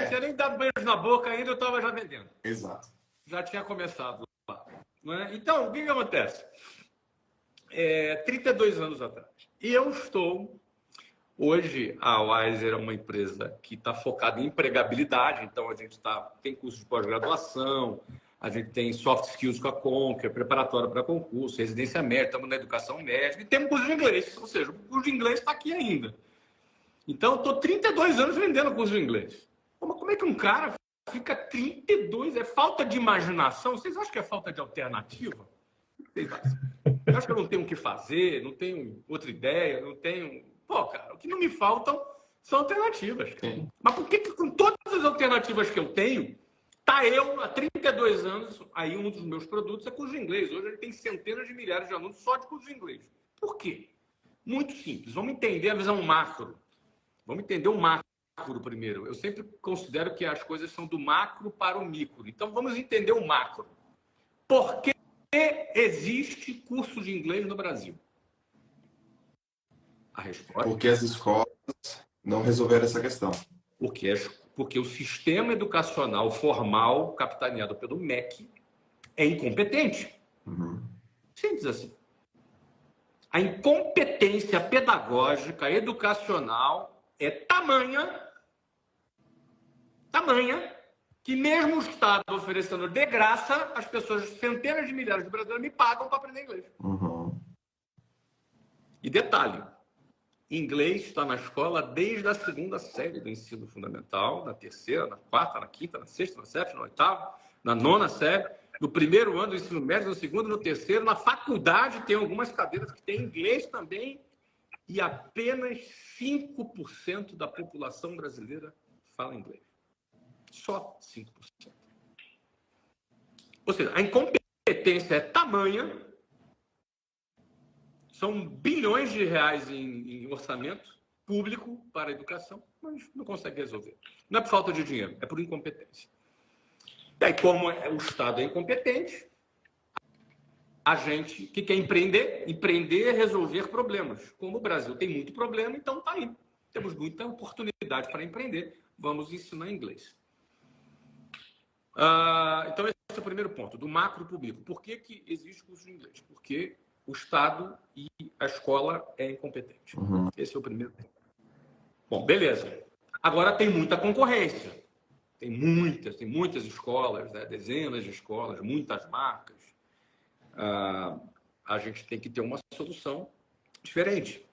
Tinha nem dado beijo na boca ainda, eu estava já vendendo. Exato. Já tinha começado lá. Né? Então, o que acontece? 32 anos atrás. E eu estou... Hoje, a Wiser é uma empresa que está focada em empregabilidade, então a gente tem curso de pós-graduação, a gente tem soft skills com a Conquer, preparatória para concurso, residência médica, estamos na educação médica e temos curso de inglês, ou seja, o curso de inglês está aqui ainda. Então, eu estou 32 anos vendendo curso de inglês. Mas como é que um cara fica 32? É falta de imaginação? Vocês acham que é falta de alternativa? Vocês acham? Eu acho que eu não tenho o que fazer, não tenho outra ideia, não tenho... Pô, cara, o que não me faltam são alternativas. Sim. Mas por que com todas as alternativas que eu tenho, tá eu há 32 anos, aí um dos meus produtos é curso de inglês. Hoje ele tem centenas de milhares de alunos só de curso de inglês. Por quê? Muito simples. Vamos entender a visão macro. Vamos entender o macro primeiro. Eu sempre considero que as coisas são do macro para o micro. Então vamos entender o macro. Por que existe curso de inglês no Brasil? A resposta? Porque as escolas não resolveram essa questão. Porque o sistema educacional formal, capitaneado pelo MEC, é incompetente. Uhum. Simples assim. A incompetência pedagógica, educacional, é tamanha, que mesmo o Estado oferecendo de graça, as pessoas, centenas de milhares de brasileiros, me pagam para aprender inglês. Uhum. E detalhe, inglês está na escola desde a 2ª série do ensino fundamental, na 3ª, na 4ª, na 5ª, na 6ª, na 7ª, na 8ª, na 9ª série, no 1º ano do ensino médio, no 2º, no 3º, na faculdade tem algumas cadeiras que tem inglês também, e apenas 5% da população brasileira fala inglês. Só 5%. Ou seja, a incompetência é tamanha. São bilhões de reais em orçamento público para a educação, mas não consegue resolver. Não é por falta de dinheiro, é por incompetência. E aí, como o Estado é incompetente, a gente que quer empreender é resolver problemas. Como o Brasil tem muito problema, então está aí. Temos muita oportunidade para empreender. Vamos ensinar inglês. Então, esse é o primeiro ponto, do macro público. Por que existe curso de inglês? Porque o Estado e a escola é incompetente. Uhum. Esse é o primeiro ponto. Bom, beleza. Agora tem muita concorrência. Tem muitas escolas, né? Dezenas de escolas, muitas marcas. A gente tem que ter uma solução diferente.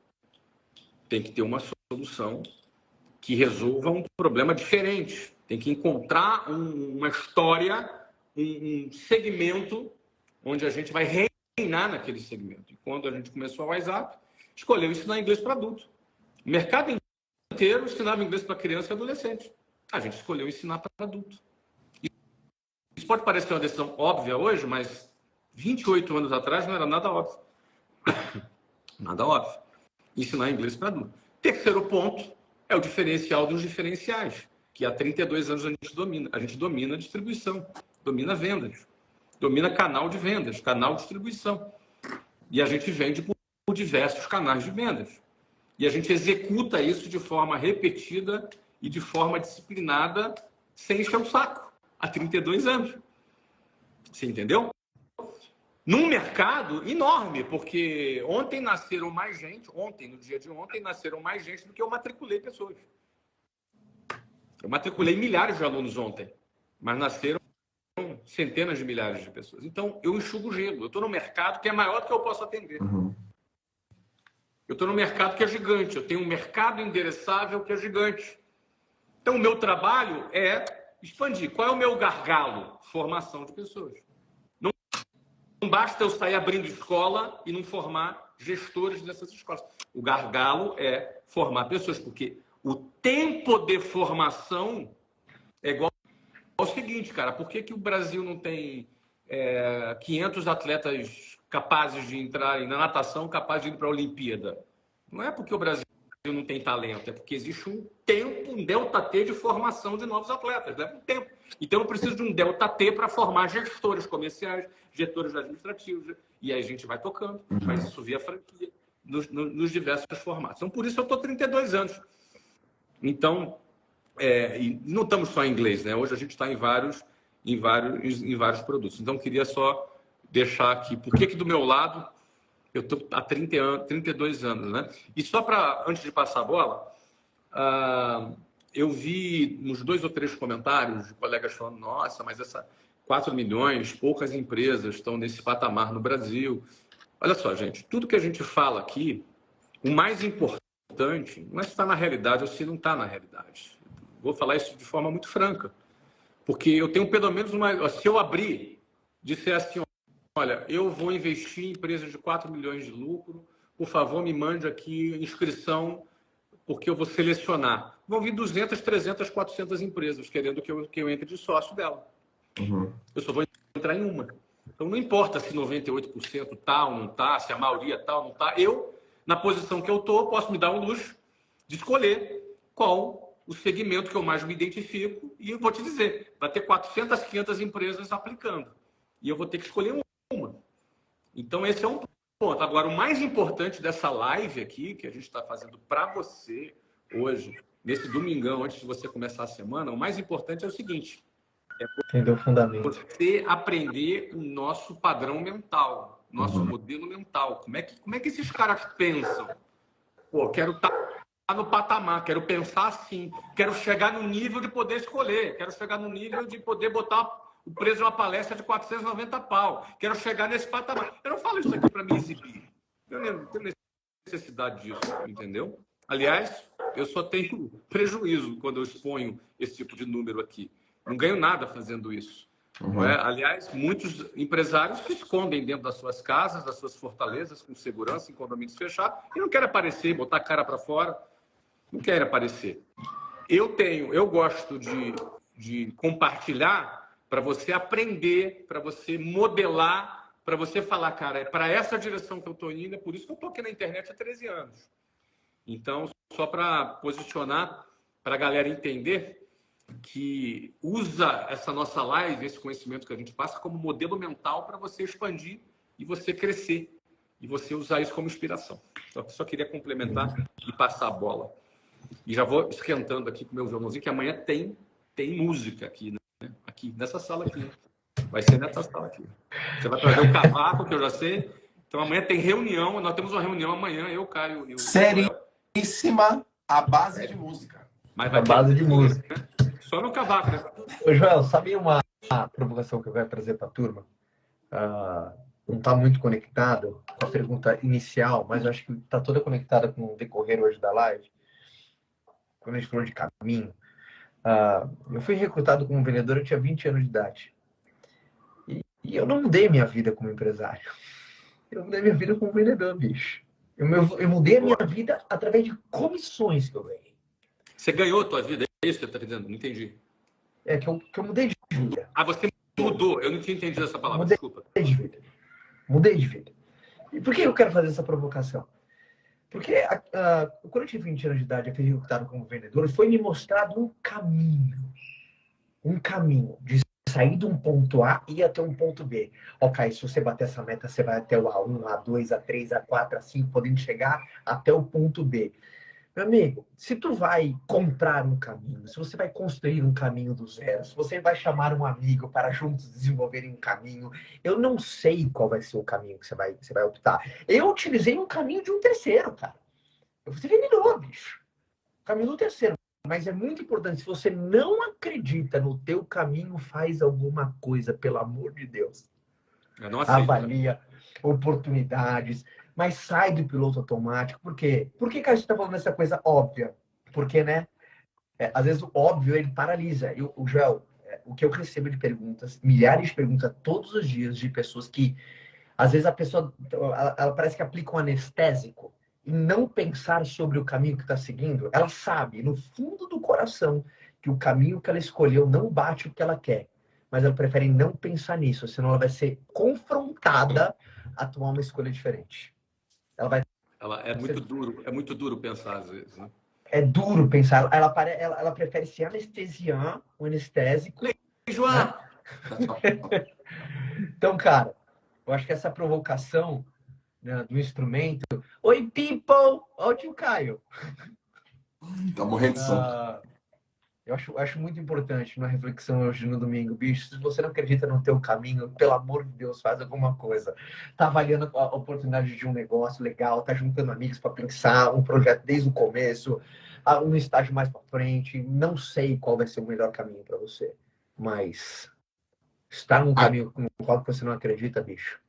Tem que ter uma solução que resolva um problema diferente. Tem que encontrar uma história, um segmento onde a gente vai reinar naquele segmento. E quando a gente começou a WhatsApp, escolheu ensinar inglês para adulto. O mercado inteiro ensinava inglês para criança e adolescente. A gente escolheu ensinar para adulto. Isso pode parecer uma decisão óbvia hoje, mas 28 anos atrás não era nada óbvio. Nada óbvio. Ensinar inglês para adulto. Terceiro ponto é o diferencial dos diferenciais, que há 32 anos a gente domina. A gente domina a distribuição, domina vendas, domina canal de vendas, canal de distribuição. E a gente vende por diversos canais de vendas. E a gente executa isso de forma repetida e de forma disciplinada, sem encher o saco, há 32 anos. Você entendeu? Num mercado enorme, porque ontem nasceram mais gente, no dia de ontem, nasceram mais gente do que eu matriculei pessoas. Eu matriculei milhares de alunos ontem, mas nasceram centenas de milhares de pessoas. Então, eu enxugo o gelo. Eu estou no mercado que é maior do que eu posso atender. Eu estou no mercado que é gigante. Eu tenho um mercado endereçável que é gigante. Então, o meu trabalho é expandir. Qual é o meu gargalo? Formação de pessoas. Não basta eu sair abrindo escola e não formar gestores dessas escolas. O gargalo é formar pessoas, porque o tempo de formação é igual ao seguinte, cara. Por que o Brasil não tem 500 atletas capazes de entrarem na natação, capazes de ir para a Olimpíada? Não é porque o Brasil não tem talento, é porque existe um tempo, um delta T de formação de novos atletas. Leva um tempo. Então, eu preciso de um delta T para formar gestores comerciais, gestores administrativos, e aí a gente vai tocando, faz isso via franquia, nos diversos formatos. Então, por isso eu estou 32 anos. Então, e não estamos só em inglês, né? Hoje a gente está em vários produtos. Então, queria só deixar aqui, por que do meu lado eu estou há 32 anos, né? E só para, antes de passar a bola, eu vi nos 2 ou 3 comentários de colegas falando, nossa, mas 4 milhões, poucas empresas estão nesse patamar no Brasil. Olha só, gente, tudo que a gente fala aqui, o mais importante não é se está na realidade ou se não está na realidade. Vou falar isso de forma muito franca, porque eu tenho pelo menos se eu abrir, disser assim, olha, eu vou investir em empresas de 4 milhões de lucro, por favor, me mande aqui inscrição, porque eu vou selecionar. Vão vir 200, 300, 400 empresas querendo que eu entre de sócio dela. Eu só vou entrar em uma. Então, não importa se 98% tá ou não tá, se a maioria tá ou não tá. Eu, na posição que eu estou, posso me dar o luxo de escolher qual o segmento que eu mais me identifico e eu vou te dizer, vai ter 400, 500 empresas aplicando. E eu vou ter que escolher uma. Então, esse é um ponto. Agora, o mais importante dessa live aqui, que a gente está fazendo para você hoje, nesse domingão, antes de você começar a semana, o mais importante é o seguinte. Entender o fundamento. Você aprender o nosso padrão mental, nosso modelo mental. Como é que esses caras pensam? Pô, quero estar no patamar, quero pensar assim, quero chegar no nível de poder escolher, quero chegar no nível de poder botar o preço de uma palestra de 490 pau. Quero chegar nesse patamar. Eu não falo isso aqui para me exibir. Eu não tenho necessidade disso, entendeu? Aliás, eu só tenho prejuízo quando eu exponho esse tipo de número aqui. Não ganho nada fazendo isso. Não é? Aliás, muitos empresários se escondem dentro das suas casas, das suas fortalezas, com segurança, em condomínios fechados, e não querem aparecer, botar a cara para fora. Não querem aparecer. Eu gosto de compartilhar para você aprender, para você modelar, para você falar, cara, é para essa direção que eu estou indo, é por isso que eu estou aqui na internet há 13 anos. Então, só para posicionar, para a galera entender que usa essa nossa live, esse conhecimento que a gente passa como modelo mental para você expandir e você crescer e você usar isso como inspiração. Então, só queria complementar e passar a bola. E já vou esquentando aqui com o meu violãozinho, que amanhã tem música aqui, né? Aqui, nessa sala aqui. Vai ser nessa sala aqui. Você vai trazer o cavaco, que eu já sei. Então, amanhã tem reunião. Nós temos uma reunião amanhã, eu, Caio e o Seríssima a base de música. Mas vai A base de música. Né? Só no cavaco, né? Ô, Joel, sabe uma provocação que eu quero trazer para a turma? Não está muito conectado com a pergunta inicial, mas eu acho que está toda conectada com o decorrer hoje da live. quando a gente falou de caminho, eu fui recrutado como vendedor, eu tinha 20 anos de idade. E eu não mudei minha vida como empresário. Eu mudei minha vida como vendedor, bicho. Eu mudei a minha vida através de comissões que eu ganhei. Você ganhou a tua vida, é isso que você está dizendo? Não entendi. Que eu mudei de vida. Você mudou. Eu não tinha entendido essa palavra, Mudei desculpa. de vida. Mudei de vida. E por que eu quero fazer essa provocação? Porque quando eu tinha 20 anos de idade, eu fui recrutado como vendedor, foi me mostrado um caminho. Um caminho de sair de um ponto A e ir até um ponto B. Ok, se você bater essa meta, você vai até o A1, A2, A3, A4, A5, podendo chegar até o ponto B. Meu amigo, se tu vai comprar um caminho, se você vai construir um caminho do zero, se você vai chamar um amigo para juntos desenvolverem um caminho, eu não sei qual vai ser o caminho que você vai optar. Eu utilizei um caminho de um terceiro, cara. Eu fui vendedor, bicho. Caminho do terceiro. Mas é muito importante, se você não acredita no teu caminho, faz alguma coisa, pelo amor de Deus. Eu não aceito. Avalia oportunidades, mas sai do piloto automático. Por quê? Por que a gente está falando essa coisa óbvia? Porque, né? Às vezes o óbvio, ele paralisa. O Joel, o que eu recebo de perguntas, milhares de perguntas todos os dias de pessoas que, às vezes a pessoa, ela parece que aplica um anestésico e não pensar sobre o caminho que está seguindo. Ela sabe, no fundo do coração, que o caminho que ela escolheu não bate o que ela quer. Mas ela prefere não pensar nisso, senão ela vai ser confrontada a tomar uma escolha diferente. É muito duro pensar às vezes, né? É duro pensar. Ela prefere se anestesiar, o anestésico. João! Né? Então, cara, eu acho que essa provocação, né, do instrumento. Oi, people! Olha o tio Caio. Tá morrendo de sono. Eu acho muito importante na reflexão hoje no domingo, bicho. Se você não acredita no teu caminho, pelo amor de Deus, faz alguma coisa. Tá avaliando a oportunidade de um negócio legal, tá juntando amigos para pensar um projeto desde o começo, um estágio mais para frente. Não sei qual vai ser o melhor caminho para você, mas está num caminho no qual você não acredita, bicho.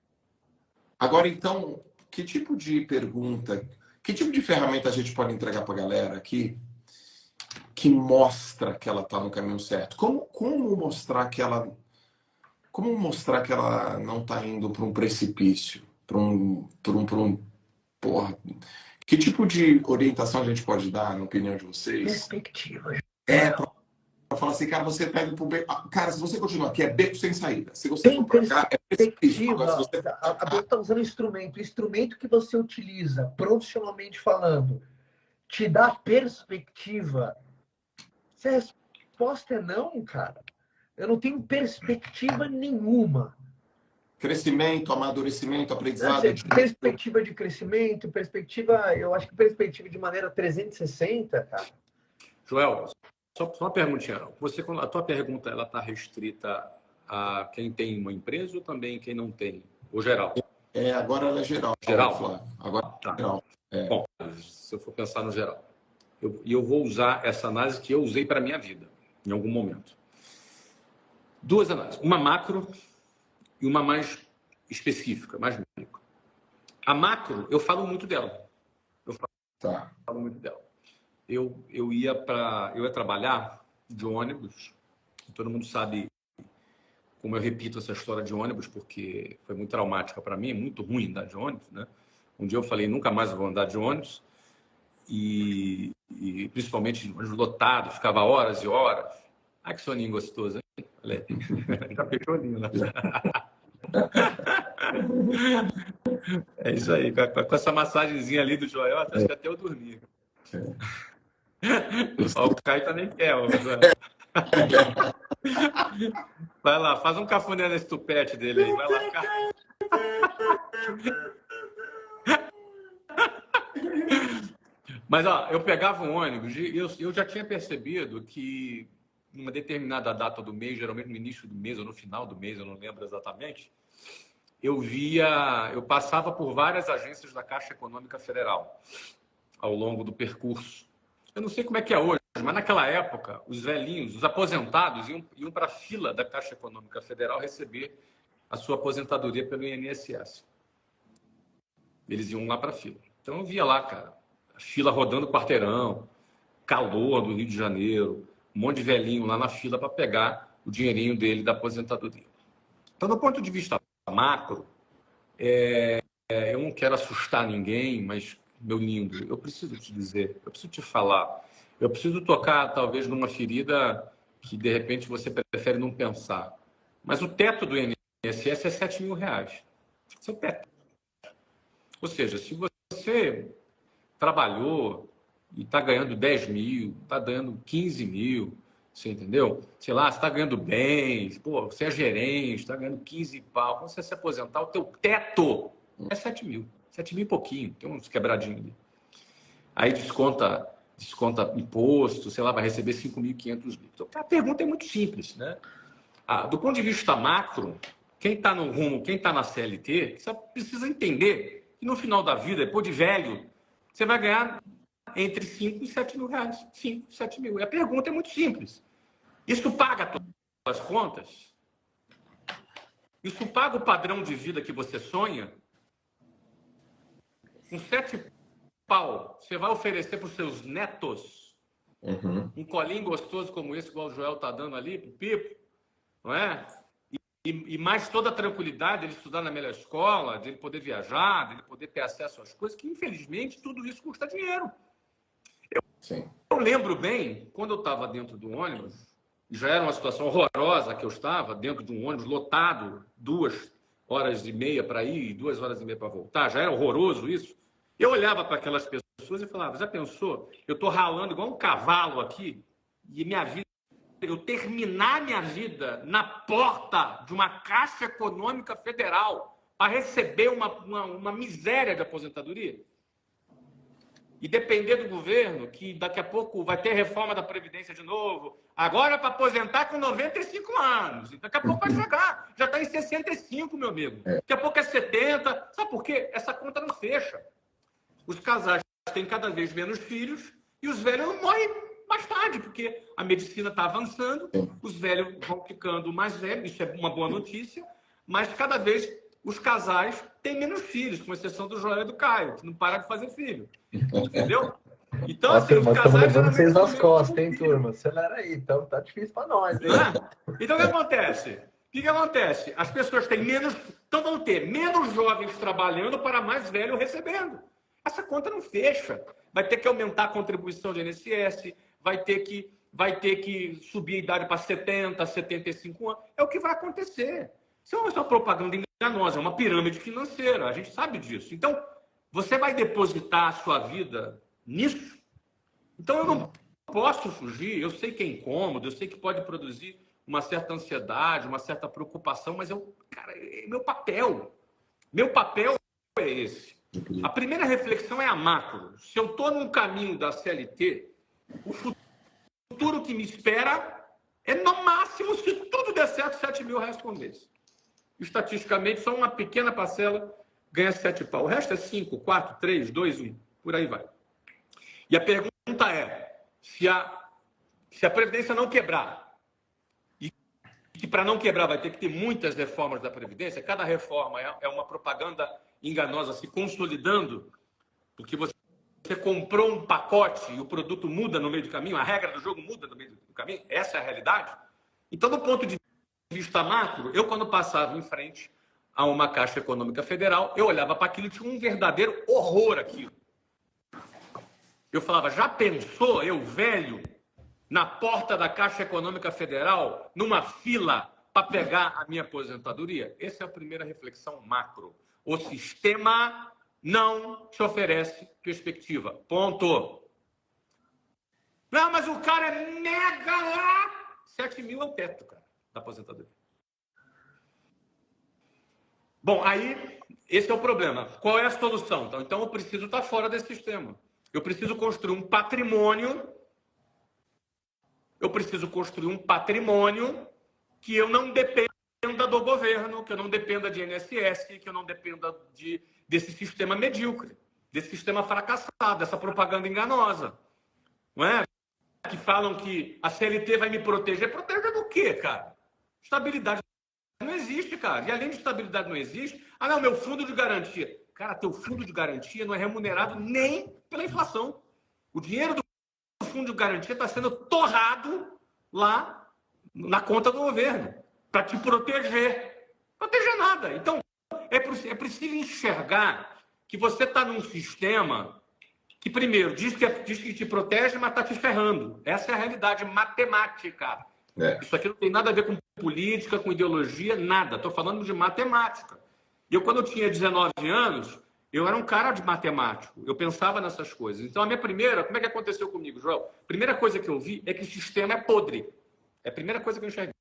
Agora, então, que tipo de pergunta, que tipo de ferramenta a gente pode entregar para a galera aqui que mostra que ela está no caminho certo? Como mostrar que ela não está indo para um precipício, porra? Que tipo de orientação a gente pode dar, na opinião de vocês? Perspectiva. Para falar assim, cara, você pega pro beco. Cara, se você continuar aqui, é beco sem saída. Se você for para cá, é precipício. Agora, se você... A Bel está usando instrumento. O instrumento que você utiliza, profissionalmente falando, te dá perspectiva. Se a resposta é não, cara, eu não tenho perspectiva nenhuma. Crescimento, amadurecimento, aprendizado. Perspectiva de crescimento, eu acho que perspectiva de maneira 360, cara. Joel, só uma perguntinha. A tua pergunta, ela está restrita a quem tem uma empresa ou também quem não tem? Ou geral? Agora ela é geral. Geral? Agora tá. Geral. Bom, se eu for pensar no geral. Eu vou usar essa análise que eu usei para a minha vida, em algum momento. Duas análises. Uma macro e uma mais específica, mais micro. A macro, eu falo muito dela. Falo muito dela. Eu ia trabalhar de ônibus. Todo mundo sabe como eu repito essa história de ônibus, porque foi muito traumática para mim, muito ruim andar de ônibus, né? Um dia eu falei, nunca mais vou andar de ônibus. E principalmente ônibus lotado, ficava horas e horas. Ah, que soninho gostoso, hein? Olha aí. Já fechou o ninho, né? É isso aí. Com essa massagenzinha ali do Joel, acho que até eu dormi. Ó, o Caio também quer, ó. Vai lá, faz um cafuné nesse tupete dele aí. Vai lá, Caio. Mas, ó, eu pegava um ônibus e eu já tinha percebido que numa determinada data do mês, geralmente no início do mês ou no final do mês, eu não lembro exatamente, eu passava por várias agências da Caixa Econômica Federal ao longo do percurso. Eu não sei como é que é hoje, mas naquela época, os velhinhos, os aposentados, iam para a fila da Caixa Econômica Federal receber a sua aposentadoria pelo INSS. Eles iam lá para a fila. Então eu via lá, cara, a fila rodando quarteirão, calor do Rio de Janeiro, um monte de velhinho lá na fila para pegar o dinheirinho dele da aposentadoria. Então, do ponto de vista macro, eu não quero assustar ninguém, mas, meu lindo, eu preciso te dizer, eu preciso te falar, eu preciso tocar, talvez, numa ferida que, de repente, você prefere não pensar. Mas o teto do INSS é R$7.000. Esse é o teto. Ou seja, se você trabalhou e está ganhando 10 mil, está ganhando 15 mil, você entendeu? Sei lá, você está ganhando bem, pô, você é gerente, está ganhando 15 pau. Quando você se aposentar, o teu teto é 7 mil. 7 mil e pouquinho, tem uns quebradinhos ali. Aí desconta imposto, sei lá, vai receber 5.500 litros. Então, a pergunta é muito simples, né? Do ponto de vista macro, quem está no rumo, quem está na CLT, você precisa entender que no final da vida, depois de velho, você vai ganhar entre 5 e 7 mil reais. 5, 7 mil. E a pergunta é muito simples. Isso paga todas as contas? Isso paga o padrão de vida que você sonha? Com 7 pau, você vai oferecer para os seus netos um colinho gostoso como esse, igual o Joel está dando ali, para o Pipo, não é? E mais toda a tranquilidade de ele estudar na melhor escola, de ele poder viajar, de ele poder ter acesso às coisas, que infelizmente tudo isso custa dinheiro. Eu lembro bem, quando eu estava dentro do ônibus, já era uma situação horrorosa que eu estava, dentro de um ônibus lotado, 2h30 para ir e 2h30 para voltar, já era horroroso isso. Eu olhava para aquelas pessoas e falava, já pensou? Eu estou ralando igual um cavalo aqui, e minha vida, eu terminar minha vida na porta de uma Caixa Econômica Federal para receber uma miséria de aposentadoria? E depender do governo, que daqui a pouco vai ter reforma da Previdência de novo, agora para aposentar com 95 anos. Daqui a pouco vai chegar, já está em 65, meu amigo. Daqui a pouco é 70. Sabe por quê? Essa conta não fecha. Os casais têm cada vez menos filhos e os velhos morrem mais tarde, porque a medicina está avançando, os velhos vão ficando mais velhos, isso é uma boa notícia, mas cada vez os casais têm menos filhos, com exceção do Joel e do Caio, que não param de fazer filho. Entendeu? Então, assim, os casais... Estamos levando vocês nas costas, hein, filho. turma? Acelera aí, então tá difícil para nós, hein? Então, o que acontece? O que acontece? As pessoas têm menos... Então, vão ter menos jovens trabalhando para mais velhos recebendo. Essa conta não fecha. Vai ter que aumentar a contribuição de INSS, vai ter que subir a idade para 70, 75 anos. É o que vai acontecer. Isso é uma propaganda enganosa, é uma pirâmide financeira. A gente sabe disso. Então, você vai depositar a sua vida nisso? Então, eu não posso fugir. Eu sei que é incômodo, eu sei que pode produzir uma certa ansiedade, uma certa preocupação, mas cara, é meu papel. Meu papel é esse. A primeira reflexão é a macro. Se eu estou num caminho da CLT, o futuro que me espera é, no máximo, se tudo der certo, 7 mil reais por mês. Estatisticamente, só uma pequena parcela ganha 7 pau. O resto é 5, 4, 3, 2, 1. Por aí vai. E a pergunta é, se a Previdência não quebrar, e que para não quebrar vai ter que ter muitas reformas da Previdência, cada reforma é uma propaganda enganosa se consolidando, porque você comprou um pacote e o produto muda no meio do caminho, a regra do jogo muda no meio do caminho, essa é a realidade. Então, do ponto de vista macro, eu, quando passava em frente a uma Caixa Econômica Federal, eu olhava para aquilo e tinha um verdadeiro horror aquilo. Eu falava, já pensou eu, velho, na porta da Caixa Econômica Federal, numa fila para pegar a minha aposentadoria? Essa é a primeira reflexão macro. O sistema não te oferece perspectiva. Ponto. Não, mas o cara é mega lá. 7 mil é o teto, cara, da aposentadoria. Bom, aí, esse é o problema. Qual é a solução? Então eu preciso estar fora desse sistema. Eu preciso construir um patrimônio. Eu preciso construir um patrimônio que eu não dependa do governo, que eu não dependa de INSS, que eu não dependa desse sistema medíocre, desse sistema fracassado, dessa propaganda enganosa. Não é? Que falam que a CLT vai me proteger. Proteger do quê, cara? Estabilidade não existe, cara. E além de estabilidade não existe, não, meu fundo de garantia. Cara, teu fundo de garantia não é remunerado nem pela inflação. O dinheiro do fundo de garantia está sendo torrado lá na conta do governo para te proteger. Proteger nada. Então, é preciso enxergar que você está num sistema que, primeiro, diz que te protege, mas está te ferrando. Essa é a realidade matemática. Isso aqui não tem nada a ver com política, com ideologia, nada. Estou falando de matemática. Eu, quando eu tinha 19 anos, eu era um cara de matemático. Eu pensava nessas coisas. Então, a minha primeira... Como é que aconteceu comigo, Joel? A primeira coisa que eu vi é que o sistema é podre. É a primeira coisa que eu enxerguei.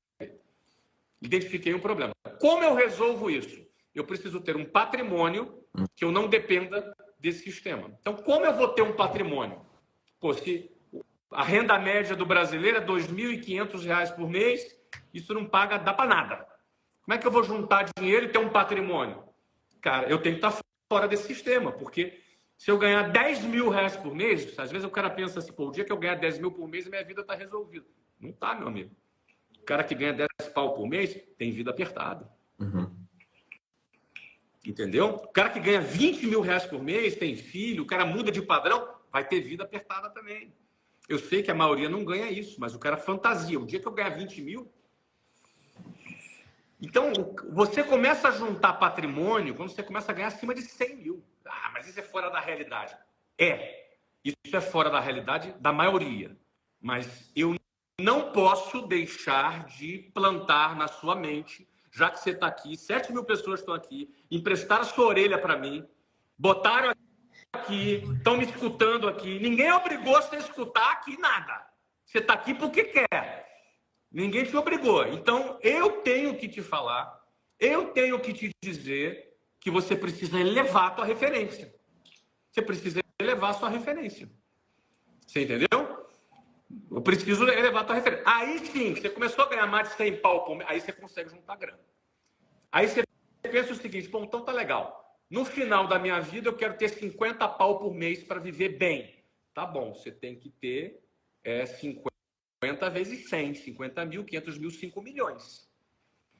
Identifiquei um problema. Como eu resolvo isso? Eu preciso ter um patrimônio que eu não dependa desse sistema. Então, como eu vou ter um patrimônio? Pô, se a renda média do brasileiro é R$ 2.500 por mês, isso não paga, dá para nada. Como é que eu vou juntar dinheiro e ter um patrimônio? Cara, eu tenho que estar fora desse sistema, porque se eu ganhar R$ 10.000 por mês, às vezes o cara pensa assim, pô, o dia que eu ganhar 10 mil por mês, minha vida está resolvida. Não tá, meu amigo. O cara que ganha 10 pau por mês tem vida apertada. Entendeu? O cara que ganha R$ 20.000 por mês, tem filho, o cara muda de padrão, vai ter vida apertada também. Eu sei que a maioria não ganha isso, mas o cara fantasia. O dia que eu ganhar 20 mil... Então, você começa a juntar patrimônio quando você começa a ganhar acima de 100 mil. Ah, mas isso é fora da realidade. Isso é fora da realidade da maioria. Mas eu não posso deixar de plantar na sua mente, já que você está aqui, 7 mil pessoas estão aqui, emprestaram a sua orelha para mim, botaram aqui, estão me escutando aqui. Ninguém obrigou você a escutar aqui nada. Você está aqui porque quer. Ninguém te obrigou. Então, eu tenho que te falar, eu tenho que te dizer que você precisa elevar a tua referência. Você precisa elevar a sua referência. Você entendeu? Eu preciso elevar a tua referência. Aí sim, você começou a ganhar mais de 100 pau por mês, aí você consegue juntar grana. Aí você pensa o seguinte, bom, então tá legal. No final da minha vida, eu quero ter 50 pau por mês para viver bem. Tá bom, você tem que ter 50 vezes 100, 50 mil, 500 mil, 5 milhões.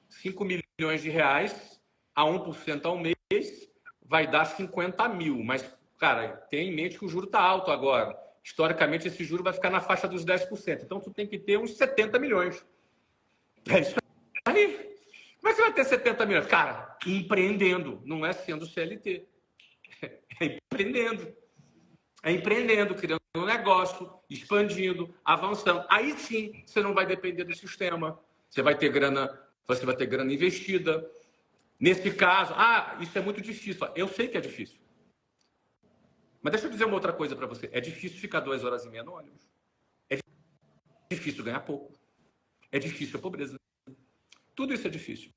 5 milhões de reais a 1% ao mês vai dar 50 mil. Mas, cara, tenha em mente que o juro está alto agora. Historicamente, esse juro vai ficar na faixa dos 10%. Então, tu tem que ter uns 70 milhões. É isso aí. Como é que você vai ter 70 milhões? Cara, empreendendo. Não é sendo CLT. É empreendendo. É empreendendo, criando um negócio, expandindo, avançando. Aí sim, você não vai depender do sistema. Você vai ter grana investida. Nesse caso, isso é muito difícil. Eu sei que é difícil. Mas deixa eu dizer uma outra coisa para você. É difícil ficar 2 horas e meia no ônibus. É difícil ganhar pouco. É difícil a pobreza. Tudo isso é difícil.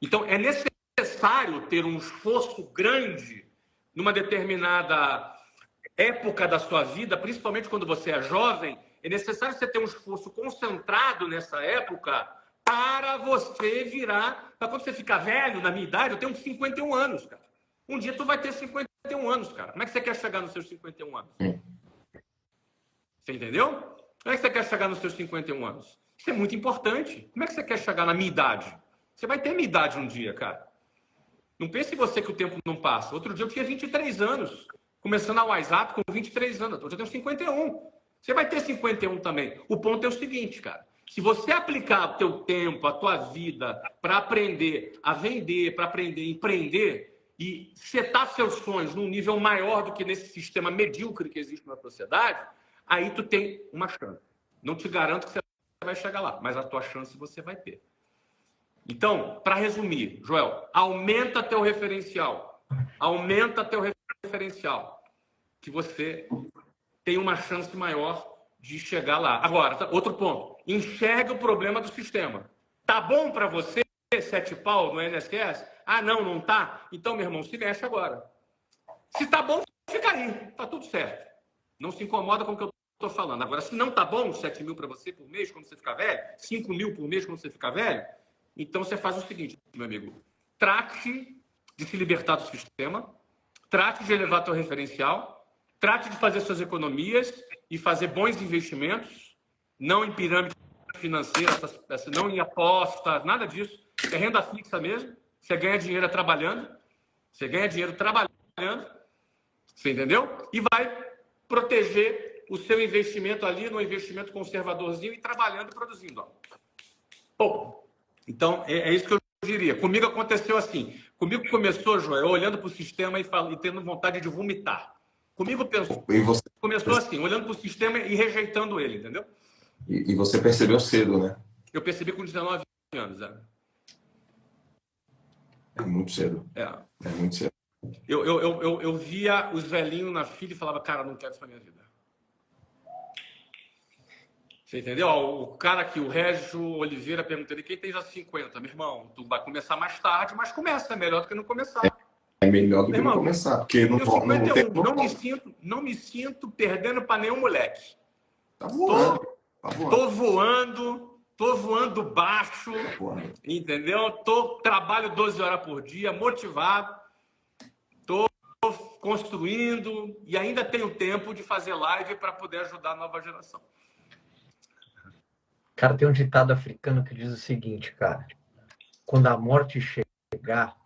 Então, é necessário ter um esforço grande numa determinada época da sua vida, principalmente quando você é jovem. É necessário você ter um esforço concentrado nessa época para você virar... Para quando você ficar velho, na minha idade, eu tenho 51 anos, cara. Um dia tu vai ter 51 anos, cara. Como é que você quer chegar nos seus 51 anos? Você entendeu? Como é que você quer chegar nos seus 51 anos? Isso é muito importante. Como é que você quer chegar na minha idade? Você vai ter minha idade um dia, cara. Não pense em você que o tempo não passa. Outro dia eu tinha 23 anos, começando a WhatsApp com 23 anos. Hoje eu tenho 51. Você vai ter 51 também. O ponto é o seguinte, cara. Se você aplicar o teu tempo, a tua vida, para aprender a vender, para aprender a empreender e setar seus sonhos num nível maior do que nesse sistema medíocre que existe na sociedade, aí tu tem uma chance. Não te garanto que você vai chegar lá, mas a tua chance você vai ter. Então, para resumir, Joel, aumenta teu referencial. Aumenta teu referencial. Que você tem uma chance maior de chegar lá. Agora, outro ponto. Enxerga o problema do sistema. Tá bom para você 7 pau no INSS? Ah, não tá? Então, meu irmão, se mexe agora. Se tá bom, fica aí. Tá tudo certo. Não se incomoda com o que eu tô falando. Agora, se não tá bom, 7 mil para você por mês quando você ficar velho, 5 mil por mês quando você ficar velho, então você faz o seguinte, meu amigo. Trate de se libertar do sistema, trate de elevar teu referencial, trate de fazer suas economias e fazer bons investimentos, não em pirâmide financeira, não em apostas, nada disso. É renda fixa mesmo. Você ganha dinheiro trabalhando. Você ganha dinheiro trabalhando. Você entendeu? E vai proteger o seu investimento ali no investimento conservadorzinho e trabalhando e produzindo. Ó. Bom, então, é isso que eu diria. Comigo aconteceu assim. Comigo começou, Joel, olhando para o sistema e tendo vontade de vomitar. Comigo começou assim, olhando para o sistema e rejeitando ele, entendeu? E você percebeu cedo, né? Eu percebi com 19 anos. É muito cedo. É muito cedo. Eu via os velhinhos na fila e falava, cara, não quero isso pra minha vida. Você entendeu? O cara aqui, o Régio Oliveira, perguntando, quem tem já 50? Meu irmão, tu vai começar mais tarde, mas começa, é melhor do que não começar. É melhor do que não começar, porque não, 51, não me sinto perdendo para nenhum moleque. Tá voando. Tô voando baixo, entendeu? Trabalho 12 horas por dia, motivado, tô construindo e ainda tenho tempo de fazer live para poder ajudar a nova geração. Cara, tem um ditado africano que diz o seguinte, cara. Quando a morte chegar,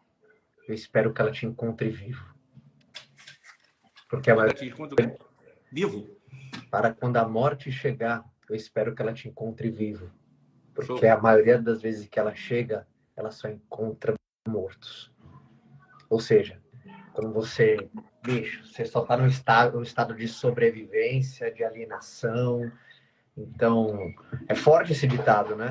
eu espero que ela te encontre vivo. Porque ela te encontre vivo? Para quando a morte chegar, eu espero que ela te encontre vivo. Porque a maioria das vezes que ela chega, ela só encontra mortos. Ou seja, quando você só está no estado de sobrevivência, de alienação. Então, é forte esse ditado, né?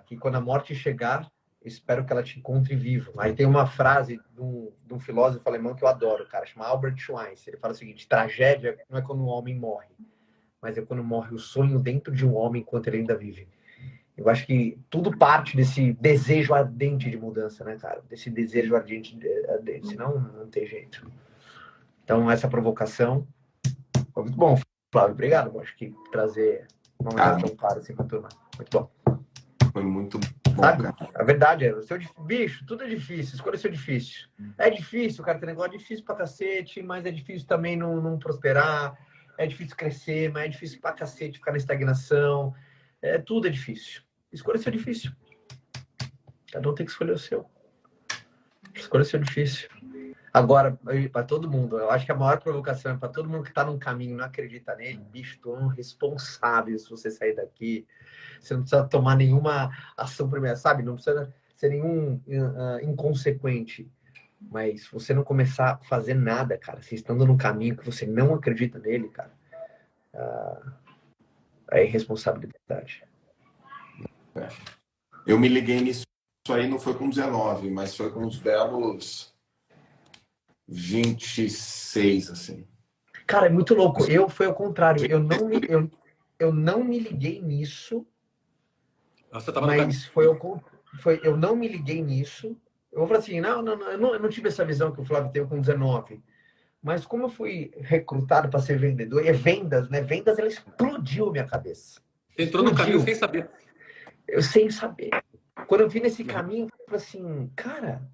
Que quando a morte chegar, espero que ela te encontre vivo. Aí tem uma frase de um filósofo alemão que eu adoro, cara, chama Albert Schweitzer. Ele fala o seguinte: tragédia não é quando um homem morre, mas é quando morre o sonho dentro de um homem enquanto ele ainda vive. Eu acho que tudo parte desse desejo ardente de mudança, né, cara? Desse desejo ardente, senão não tem jeito. Então, essa provocação foi muito bom, Flávio. Obrigado. Eu acho que trazer uma maneira tão clara assim pra turma. Muito bom. Foi muito bom, sabe? cara. A verdade é, bicho, tudo é difícil, escolha seu difícil. É difícil, cara, tem negócio difícil pra cacete, mas é difícil também não prosperar, é difícil crescer, mas é difícil pra cacete ficar na estagnação. Tudo é difícil. Escolha seu difícil. Cada um tem que escolher o seu. Escolha seu difícil. Agora, para todo mundo, eu acho que a maior provocação é para todo mundo que está num caminho e não acredita nele. Bicho, tu é um responsável se você sair daqui. Você não precisa tomar nenhuma ação primeira, sabe? Não precisa ser nenhum inconsequente. Mas se você não começar a fazer nada, cara, você estando num caminho que você não acredita nele, cara, é irresponsabilidade. Eu me liguei nisso aí, não foi com 19, mas foi com uns belos 26, assim. Cara, é muito louco. Foi ao contrário. Eu não me liguei nisso. Você tava mas eu não me liguei nisso. Eu vou falar assim, eu não tive essa visão que o Flávio teve com 19. Mas como eu fui recrutado para ser vendedor, vendas, né? Vendas, ela explodiu minha cabeça. Entrou no caminho sem saber. Eu sem saber. Quando eu vi nesse caminho, eu falei assim, cara,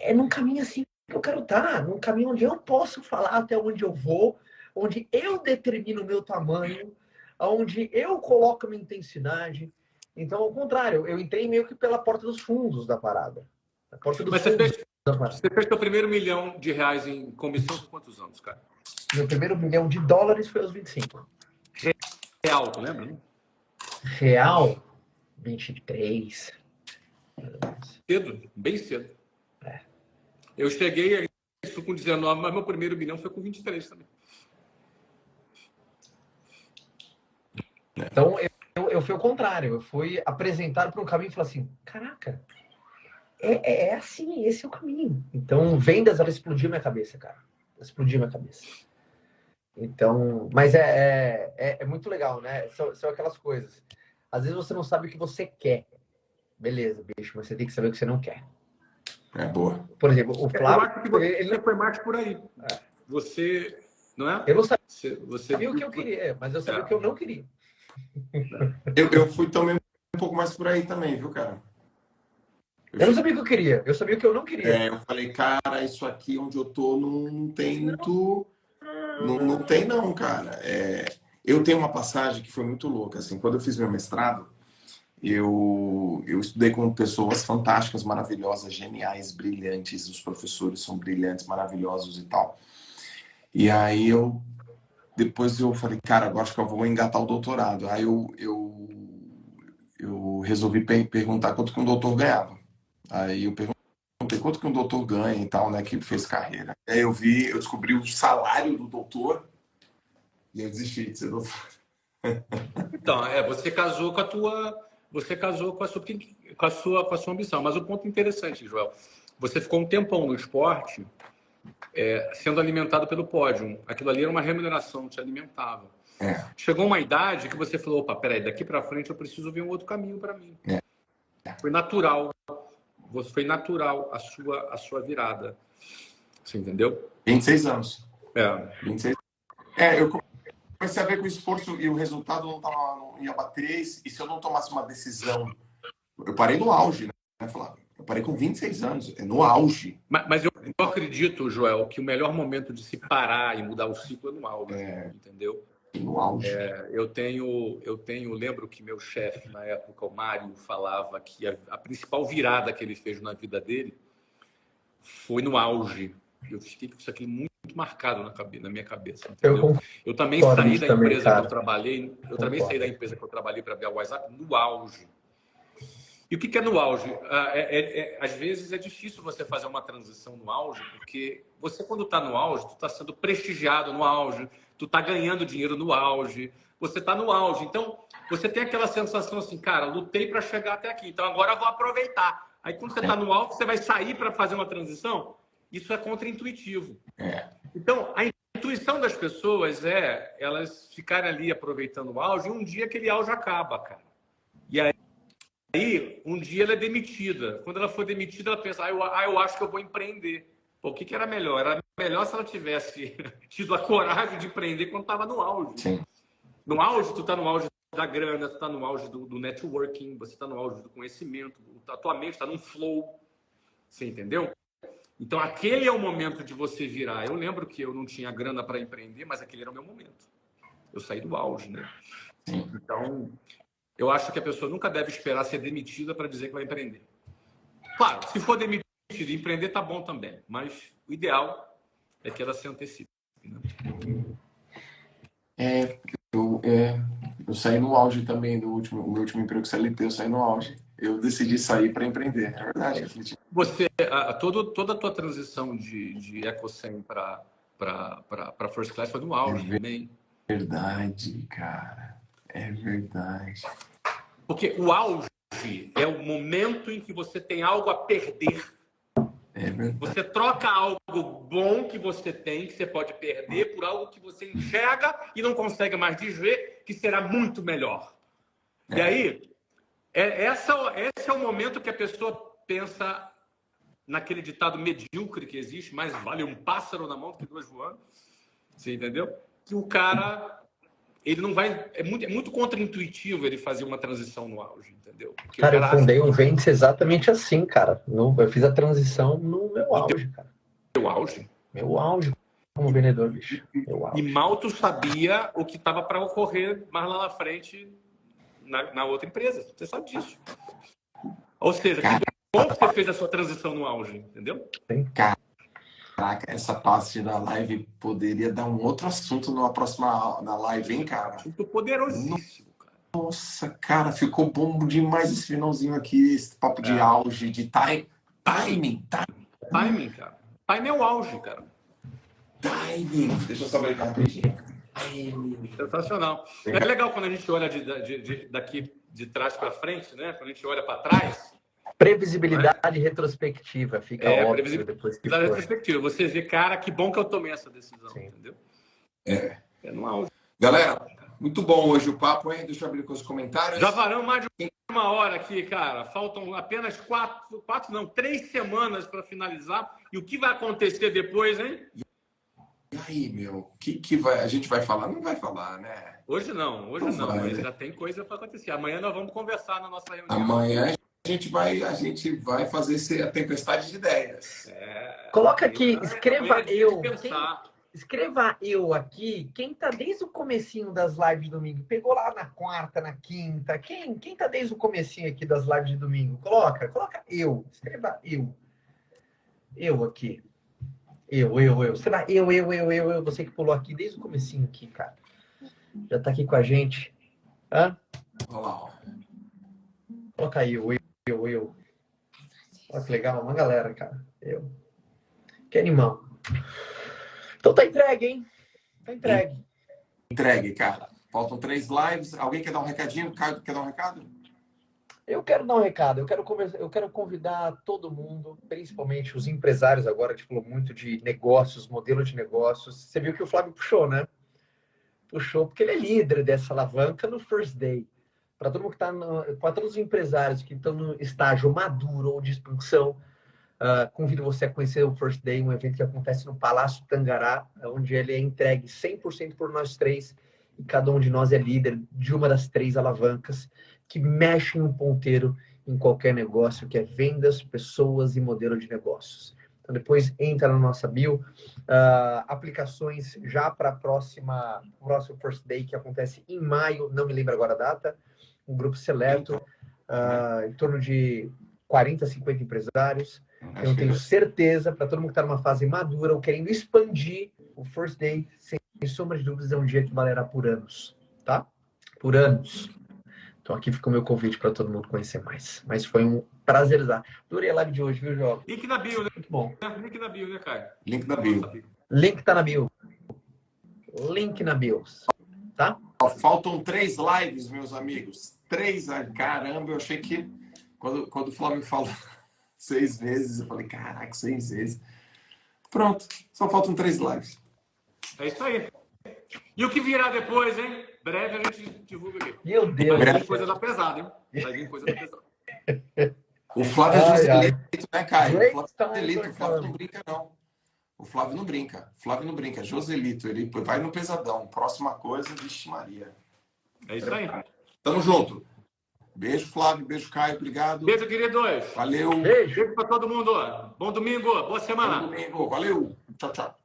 é num caminho assim que eu quero estar, num caminho onde eu posso falar até onde eu vou, onde eu determino o meu tamanho, onde eu coloco a minha intensidade. Então, ao contrário, eu entrei meio que pela porta dos fundos da parada. A porta dos fundos da parada. Você fez seu primeiro R$1 milhão em comissão por quantos anos, cara? Meu primeiro $1 milhão foi aos 25. Real, tu lembra? Real, 23. Cedo, bem cedo. Eu cheguei a isso com 19, mas meu primeiro $1 milhão foi com 23 também. Então, eu fui ao contrário. Eu fui apresentado para um caminho e falei assim, caraca, é assim, esse é o caminho. Então, vendas, ela explodiu minha cabeça, cara. Explodiu minha cabeça. Então, mas é muito legal, né? São aquelas coisas. Às vezes você não sabe o que você quer. Beleza, bicho, mas você tem que saber o que você não quer. É boa. Por exemplo, o Flávio... Eu acho que você foi mais por aí. Você, não é? Eu não sabia você o que eu queria, mas eu sabia o que eu não queria. Eu fui também um pouco mais por aí também, viu, cara? Eu não sabia o que eu queria, eu sabia o que eu não queria. Eu falei, cara, isso aqui onde eu tô não tem muito... Não tem não, cara. Eu tenho uma passagem que foi muito louca, assim, quando eu fiz meu mestrado, eu estudei com pessoas fantásticas, maravilhosas, geniais, brilhantes, os professores são brilhantes, maravilhosos e tal. E aí eu depois eu falei, cara, agora acho que eu vou engatar o doutorado. Aí eu resolvi perguntar quanto que um doutor ganhava. Aí eu perguntei quanto que um doutor ganha e tal, né, que fez carreira. Aí eu descobri o salário do doutor e eu desisti de ser doutor. Então, você casou com a sua ambição. Mas o ponto interessante, Joel, você ficou um tempão no esporte, sendo alimentado pelo pódio. Aquilo ali era uma remuneração, te alimentava. Chegou uma idade que você falou, opa, peraí, daqui para frente eu preciso ver um outro caminho para mim. Foi natural. Foi natural a sua virada. Você entendeu? 26 anos. 26. Eu comecei a ver que o esforço e o resultado não ia bater. E se eu não tomasse uma decisão... Eu parei no auge, né? Eu parei com 26 anos, no auge. Mas eu acredito, Joel, que o melhor momento de se parar e mudar o ciclo é no auge, entendeu? No auge. Lembro que meu chefe, na época, o Mário, falava que a principal virada que ele fez na vida dele foi no auge. Eu fiquei com isso aqui muito marcado na minha cabeça, entendeu? Eu também saí da empresa que eu trabalhei, saí da empresa que eu trabalhei para ver a WhatsApp no auge. E o que é no auge? Às vezes é difícil você fazer uma transição no auge, porque você, quando está no auge, tu está sendo prestigiado no auge, tu está ganhando dinheiro no auge, você está no auge. Então, você tem aquela sensação assim, cara, lutei para chegar até aqui, então agora eu vou aproveitar. Aí, quando você está no alto, você vai sair para fazer uma transição, isso é contra-intuitivo. Então, a intuição das pessoas é elas ficarem ali aproveitando o auge, e um dia aquele auge acaba, cara. E aí, um dia ela é demitida. Quando ela for demitida, ela pensa, eu acho que eu vou empreender. Pô, o que era melhor? Era melhor se ela tivesse tido a coragem de empreender quando estava no auge. Sim. No auge, tu está no auge da grana, tu está no auge do networking, você está no auge do conhecimento, a tua mente está num flow. Você entendeu? Então, aquele é o momento de você virar. Eu lembro que eu não tinha grana para empreender, mas aquele era o meu momento. Eu saí do auge, né? Sim. Então, eu acho que a pessoa nunca deve esperar ser demitida para dizer que vai empreender. Claro, se for demitida e empreender, tá bom também. Mas o ideal é que ela se antecipe. Né? Eu saí no auge também o meu último emprego CLT, eu saí no auge. Eu decidi sair para empreender. É verdade, Felipe. Você, toda a tua transição de EcoSem para First Class foi no auge também. É verdade, cara. É verdade. Porque o auge é o momento em que você tem algo a perder. É verdade. Você troca algo bom que você tem, que você pode perder, por algo que você enxerga e não consegue mais desver, que será muito melhor. E aí, esse é o momento que a pessoa pensa naquele ditado medíocre que existe, mais vale um pássaro na mão do que dois voando. Você entendeu? Que o cara... ele não vai... É muito contra-intuitivo ele fazer uma transição no auge, entendeu? Porque cara, eu fundei um Ventes exatamente assim, cara. Eu fiz a transição no meu auge, cara. Meu auge? Meu auge como vendedor, bicho. Meu auge. E mal tu sabia o que estava para ocorrer mais lá na frente na outra empresa. Você sabe disso. Ou seja, que bom que você fez a sua transição no auge, entendeu? Caraca, essa parte da live poderia dar um outro assunto numa próxima live, hein, cara? Assunto poderosíssimo, cara. Nossa, cara, ficou bom demais esse finalzinho aqui, esse papo de auge, de timing. Timing, cara. Timing é o auge, cara. Timing. Deixa eu só ver rapidinho. Sensacional. É legal quando a gente olha daqui de trás para frente, né? Quando a gente olha para trás. Previsibilidade retrospectiva, fica óbvio previsibilidade depois que retrospectiva. Você vê, cara, que bom que eu tomei essa decisão, entendeu? É no auge. Galera, muito bom hoje o papo, hein? Deixa eu abrir com os comentários. Já varamos mais de uma hora aqui, cara. Faltam apenas 3 semanas para finalizar. E o que vai acontecer depois, hein? E aí, meu? Que vai, a gente vai falar? Não vai falar, né? Hoje não, mas já tem coisa para acontecer. Amanhã nós vamos conversar na nossa reunião. Amanhã a gente vai fazer a tempestade de ideias. Coloca aqui, escreva eu. Escreva eu aqui. Quem tá desde o comecinho das lives de domingo? Pegou lá na quarta, na quinta. Quem tá desde o comecinho aqui das lives de domingo? Coloca eu. Escreva eu. Eu aqui. Será eu. Você que pulou aqui desde o comecinho aqui, cara. Já tá aqui com a gente. Hã? Olha lá, ó. Coloca aí, eu. Olha que legal, uma galera, cara. Eu. Que animal. Então tá entregue, hein? Tá entregue. Entregue, cara. Faltam 3 lives. Alguém quer dar um recadinho? Caio, quer dar um recado? Eu quero dar um recado. Eu quero convidar todo mundo, principalmente os empresários agora, que a gente falou muito de negócios, modelo de negócios. Você viu que o Flávio puxou, né? Puxou porque ele é líder dessa alavanca no First Day. Para todo mundo que está, para todos os empresários que estão no estágio maduro ou de expansão, convido você a conhecer o First Day, um evento que acontece no Palácio Tangará, onde ele é entregue 100% por nós três, e cada um de nós é líder de uma das 3 alavancas que mexem um ponteiro em qualquer negócio, que é vendas, pessoas e modelo de negócios. Então, depois entra na nossa bio, aplicações já para o próximo First Day, que acontece em maio, não me lembro agora a data, um grupo seleto, em torno de 40, 50 empresários. Eu tenho certeza, para todo mundo que está numa fase madura ou querendo expandir, o First Day, sem sombra de dúvidas, é um dia que valerá por anos, tá? Por anos. Então aqui fica o meu convite para todo mundo conhecer mais. Mas foi um prazer. Adorei a live de hoje, viu, João? Link na bio, né? Muito bom. Link na bio, né, Caio? Link na bio. Link tá na bio. Link na bio. Tá? Faltam 3 lives, meus amigos. 3. Caramba, eu achei que quando o Flávio falou 6 vezes, eu falei, caraca, 6 vezes. Pronto, só faltam 3 lives. É isso aí. E o que virá depois, hein? Breve a gente divulga aqui. Meu Deus. Vai vir coisa da pesada, hein? Vai vir coisa da pesada. O Flávio é Joselito, né, Caio? O Flávio é Joselito, o Flávio não brinca, não. O Flávio não brinca. Joselito, ele vai no pesadão. Próxima coisa, vixe Maria. É isso aí. Tamo junto. Beijo, Flávio. Beijo, Caio. Obrigado. Beijo, queridos. Valeu. Beijo. Beijo pra todo mundo. Bom domingo. Boa semana. Bom domingo. Valeu. Tchau, tchau.